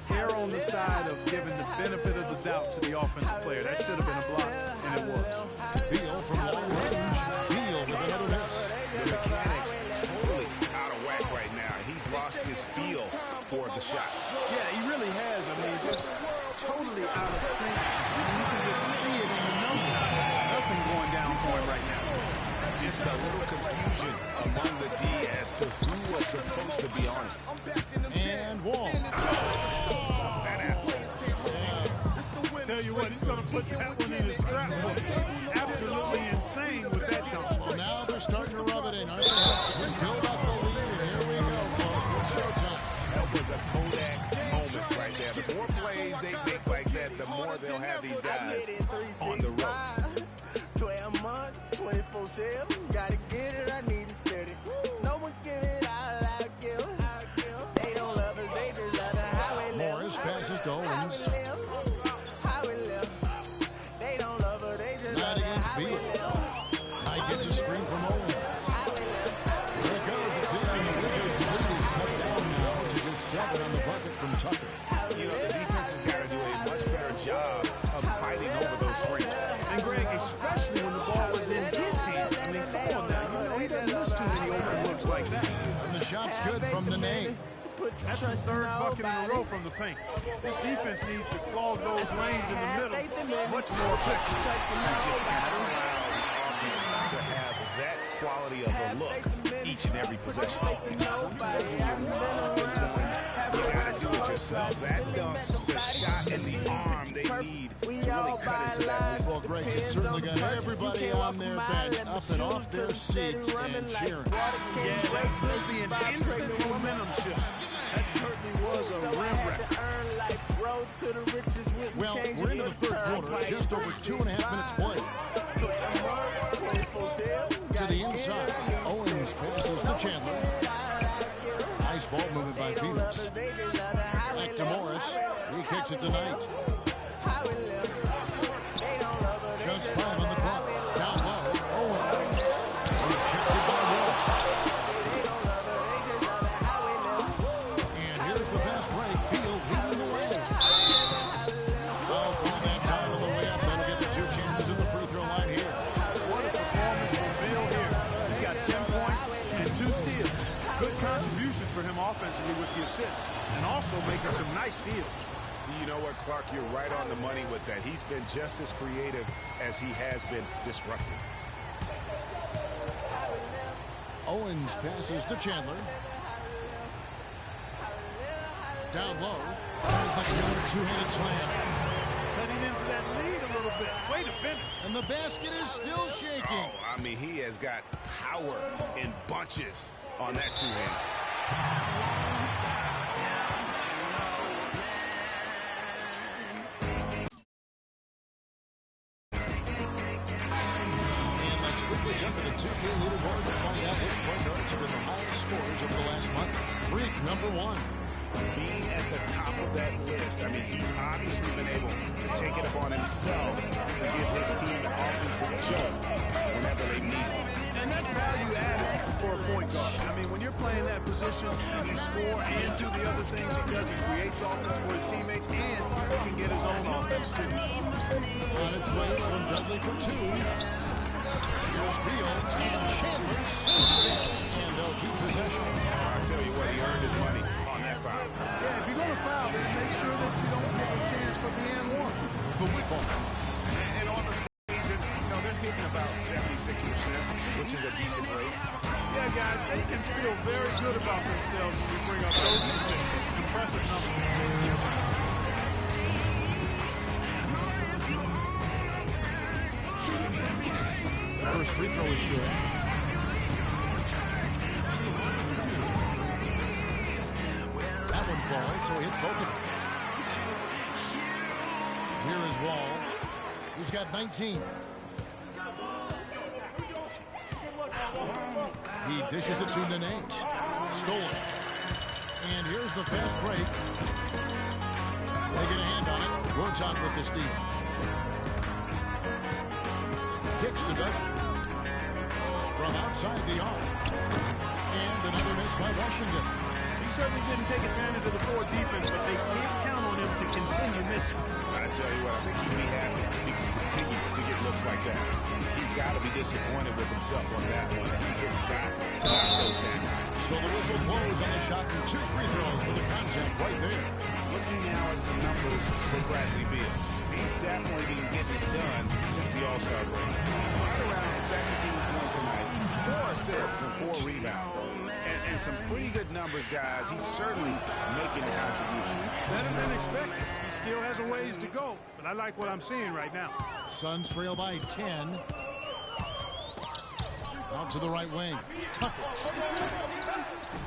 they're on the side of giving the benefit of the doubt to the offensive player. That should have been a block, and it was. Beal from long range. Beal with another miss. The mechanics totally out of whack right now. He's lost his feel for the shot. Yeah, he really has. I mean, just totally out of sync. I mean, you can just see it in the no side. Nothing going down for him right now. Just a little confusion among the D as to who was supposed to be on it. And Wall. Tell you what, he's going to put that one in his scrapbook. Absolutely insane with that dunk. So now they're starting to rub it in, aren't they? Let's build up the lead, and here we go, folks. It's showtime. That was a Kodak moment right there. The more plays they make like that, the more they'll have these guys on the road. 12 months, 24/7, gotta get it, I need it steady. No one give it all I give. They don't love us, they just love it how we live. Morris passes to Owens. How we live. They don't love us, they just Knight love it against how we Beal. live. Knight gets a screen from Owens. Here it goes, it's in, and the Wizards lead is cut down now to just 7 on the bucket from Tucker. You know, the defense has got to do a much better job of fighting over those screens. And Greg, especially when the ball was in his hands. I mean, come on now. You know he doesn't miss too many open looks like that. And the shot's good from Nene. That's the third bucket in a row from the paint. This defense needs to clog those lanes in the middle much more effectively. Just cannot allow the offense to have that quality of a look each and every possession. Sometimes when you're you got to do it yourself. That dunk, the shot, and the arm they need to really cut into that Well, Greg, it's certainly got everybody on their bench up and off their seats and cheering. Yeah, that could be an instant momentum shift. That certainly was a rim wrap. Well, we're into the third quarter, just over 2.5 minutes played. To the inside, Owens passes to Chandler. Nice ball movement by Phoenix. Back to Morris. He kicks it to Knight. Just 5 on the clock. Down low. Owens. He kicked it by Wall. And here's the fast break. Beal leading the way. Foul call that time on the way up. That'll get the 2 chances at the free throw line here. What a performance from Beal here. He's got 10 points and 2 steals. Good contributions for him offensively with the assist, and also making some nice steals. You know what, Clark, you're right on the money with that. He's been just as creative as he has been disruptive. Owens passes to Chandler. Down low. Sounds like another 2-handed slam. Cutting in for that lead a little bit. Way to finish. And the basket is still shaking. Oh, I mean, he has got power in bunches on that 2-hand. And let's quickly jump to the 2K leaderboard to find out which point guards have been the highest scorers over the last month. Freak number 1. Being at the top of that list, I mean, he's obviously been able to take it upon himself to give his team an offensive jolt whenever they need it. And that's value added for a point guard. I mean, when you're playing that position and you score and do the other things he does, he creates offense for his teammates and he can get his own offense too. On its way from Dudley for 2. Here's Beal and Chandler sends it in. And they'll keep possession. I'll tell you what, he earned his money on that foul. Yeah, if you're going to foul, just make sure that you don't take a chance for the and one. The whip ball. And on the season, you know, they're hitting about 76%, which is a decent rate. Yeah, guys, they can feel very good about themselves when you bring up those statistics. Impressive numbers. First free throw is good. That one falls, so he hits both of them. Here is Wall, who's got 19. He dishes it to Nene. Stolen. And here's the fast break. They get a hand on it. Words on with the steal. Kicks to Doug. From outside the arc. And another miss by Washington. He certainly didn't take advantage of the poor defense, but they can't count on him to continue missing. I tell you what, I think he'd be happy if he can continue to get looks like that. He's got to be disappointed with himself on that one. He has got to knock those down. So the whistle blows on the shot and 2 free throws for the contact right there. Looking now at some numbers for Bradley Beal. He's definitely been getting it done since the All-Star break. Right around 17 points tonight, 4 assists and 4 rebounds. And some pretty good numbers, guys. He's certainly making a contribution. Better than expected. He still has a ways to go, but I like what I'm seeing right now. Suns trail by 10. Out to the right wing. Tucker.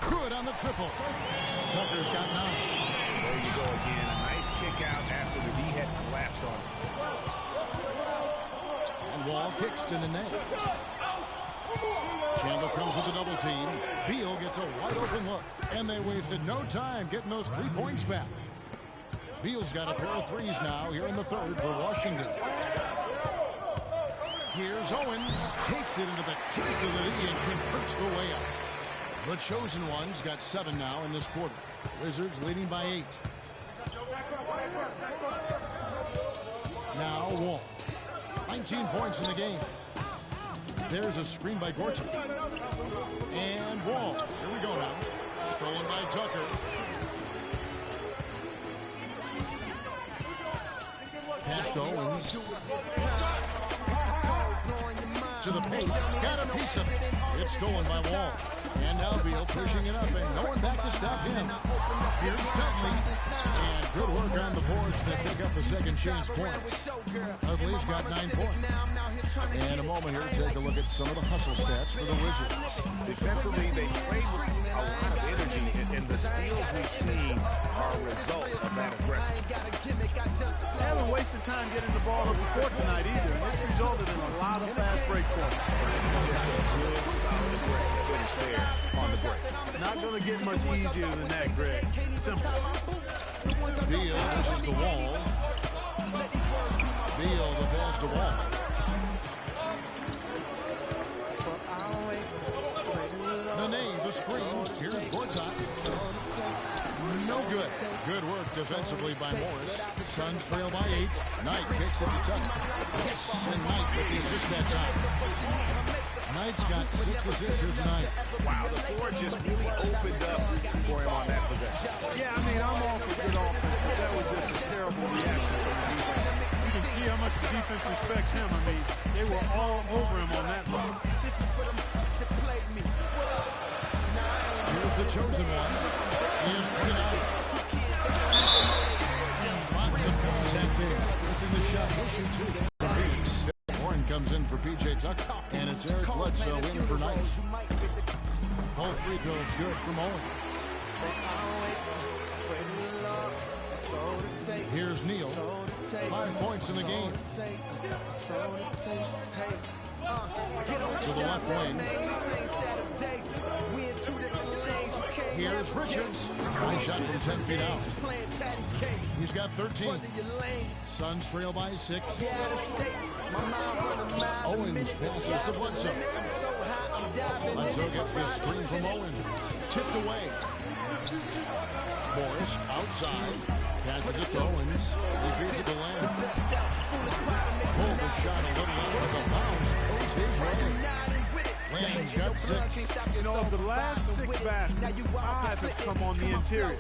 Good on the triple. Tucker's got 9. There you go again. A nice kick out after the D had collapsed on him. And Wall kicks to Nene. Chandler comes with the double team. Beal gets a wide open look. And they wasted no time getting those 3 points back. Beal's got a pair of threes now here in the third for Washington. Here's Owens. Takes it into the teeth of the knee and converts the way up. The chosen ones got 7 now in this quarter. Wizards leading by 8. Now Wall. 19 points in the game. There's a screen by Gorton. And Wall. Here we go now. Stolen by Tucker. Pass to Owens. To the paint. Got a piece of it. It's stolen by Wall. And now Beal pushing it up and no one back to stop him. Here's Dudley. And good work on the boards to pick up the second chance points. Dudley's got 9 points. And a moment here to take a look at some of the hustle stats for the Wizards. Defensively, they played with a lot of energy, and the steals we've seen are a result of that aggressiveness. They haven't wasted time getting the ball up the court tonight either, and it's resulted in a lot of fast break points. Just a good, solid, aggressive finish there on the break. Not going to get much easier than that, Greg. Simple. Beal pushes the Wall. Beal the pass to Wall. Nene, the screen. Here's Gortat. No good. Good work defensively by Morris. Suns trail by 8. Knight kicks it to Tucker. Yes, and Knight with the assist that time. Knight's got 6 assists here tonight. Wow, the floor just really opened up for him on that possession. Yeah, I mean, I'm all for good offense, but that was just a terrible reaction from the defense. You can see how much the defense respects him. I mean, they were all over him on that look. Here's the chosen one. He is 29. Lots of contact there. Missing the shot. He'll shoot 2. Phoenix. Warren comes in for P.J. Tucker. And it's Eric Bledsoe in for Knight. Both free throws good from Owens. Here's Neal. 5 points in the game. To the left wing. Here's Richards. Nice shot from 10 feet out. He's got 13. Suns trail by 6. Owens passes to Bledsoe. Bledsoe gets the screen from Owens. Tipped away. Morris outside. Passes it to Owens. He feeds it to Lamb. Pulled the shot a little out of the bounce. Goes his way. Lamb's got 6. You know, of the last 6 baskets, 5 have come on the interior.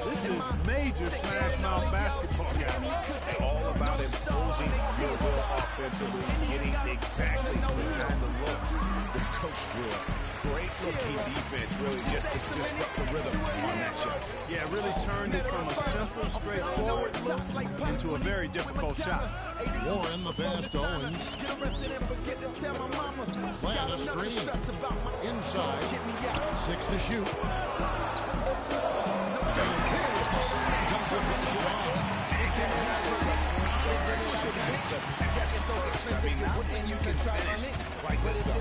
This is major smash mouth basketball, guys. All about imposing your will offensively, getting exactly the kind of looks the coach drew up. Great looking defense, really, just to disrupt the rhythm on that shot. Yeah, really turned it from a simple, straightforward look into a very difficult shot. Warren the pass to Owens. Plant a screen. Inside. 6 to shoot. And here's the slam dunk to finish it off.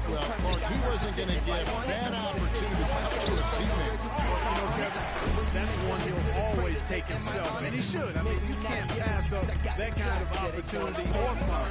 Well, Clark, he wasn't going to give that opportunity to a teammate. You know, Kevin, that's one he'll always take himself, and he should. I mean, you can't pass up that kind of opportunity or fun.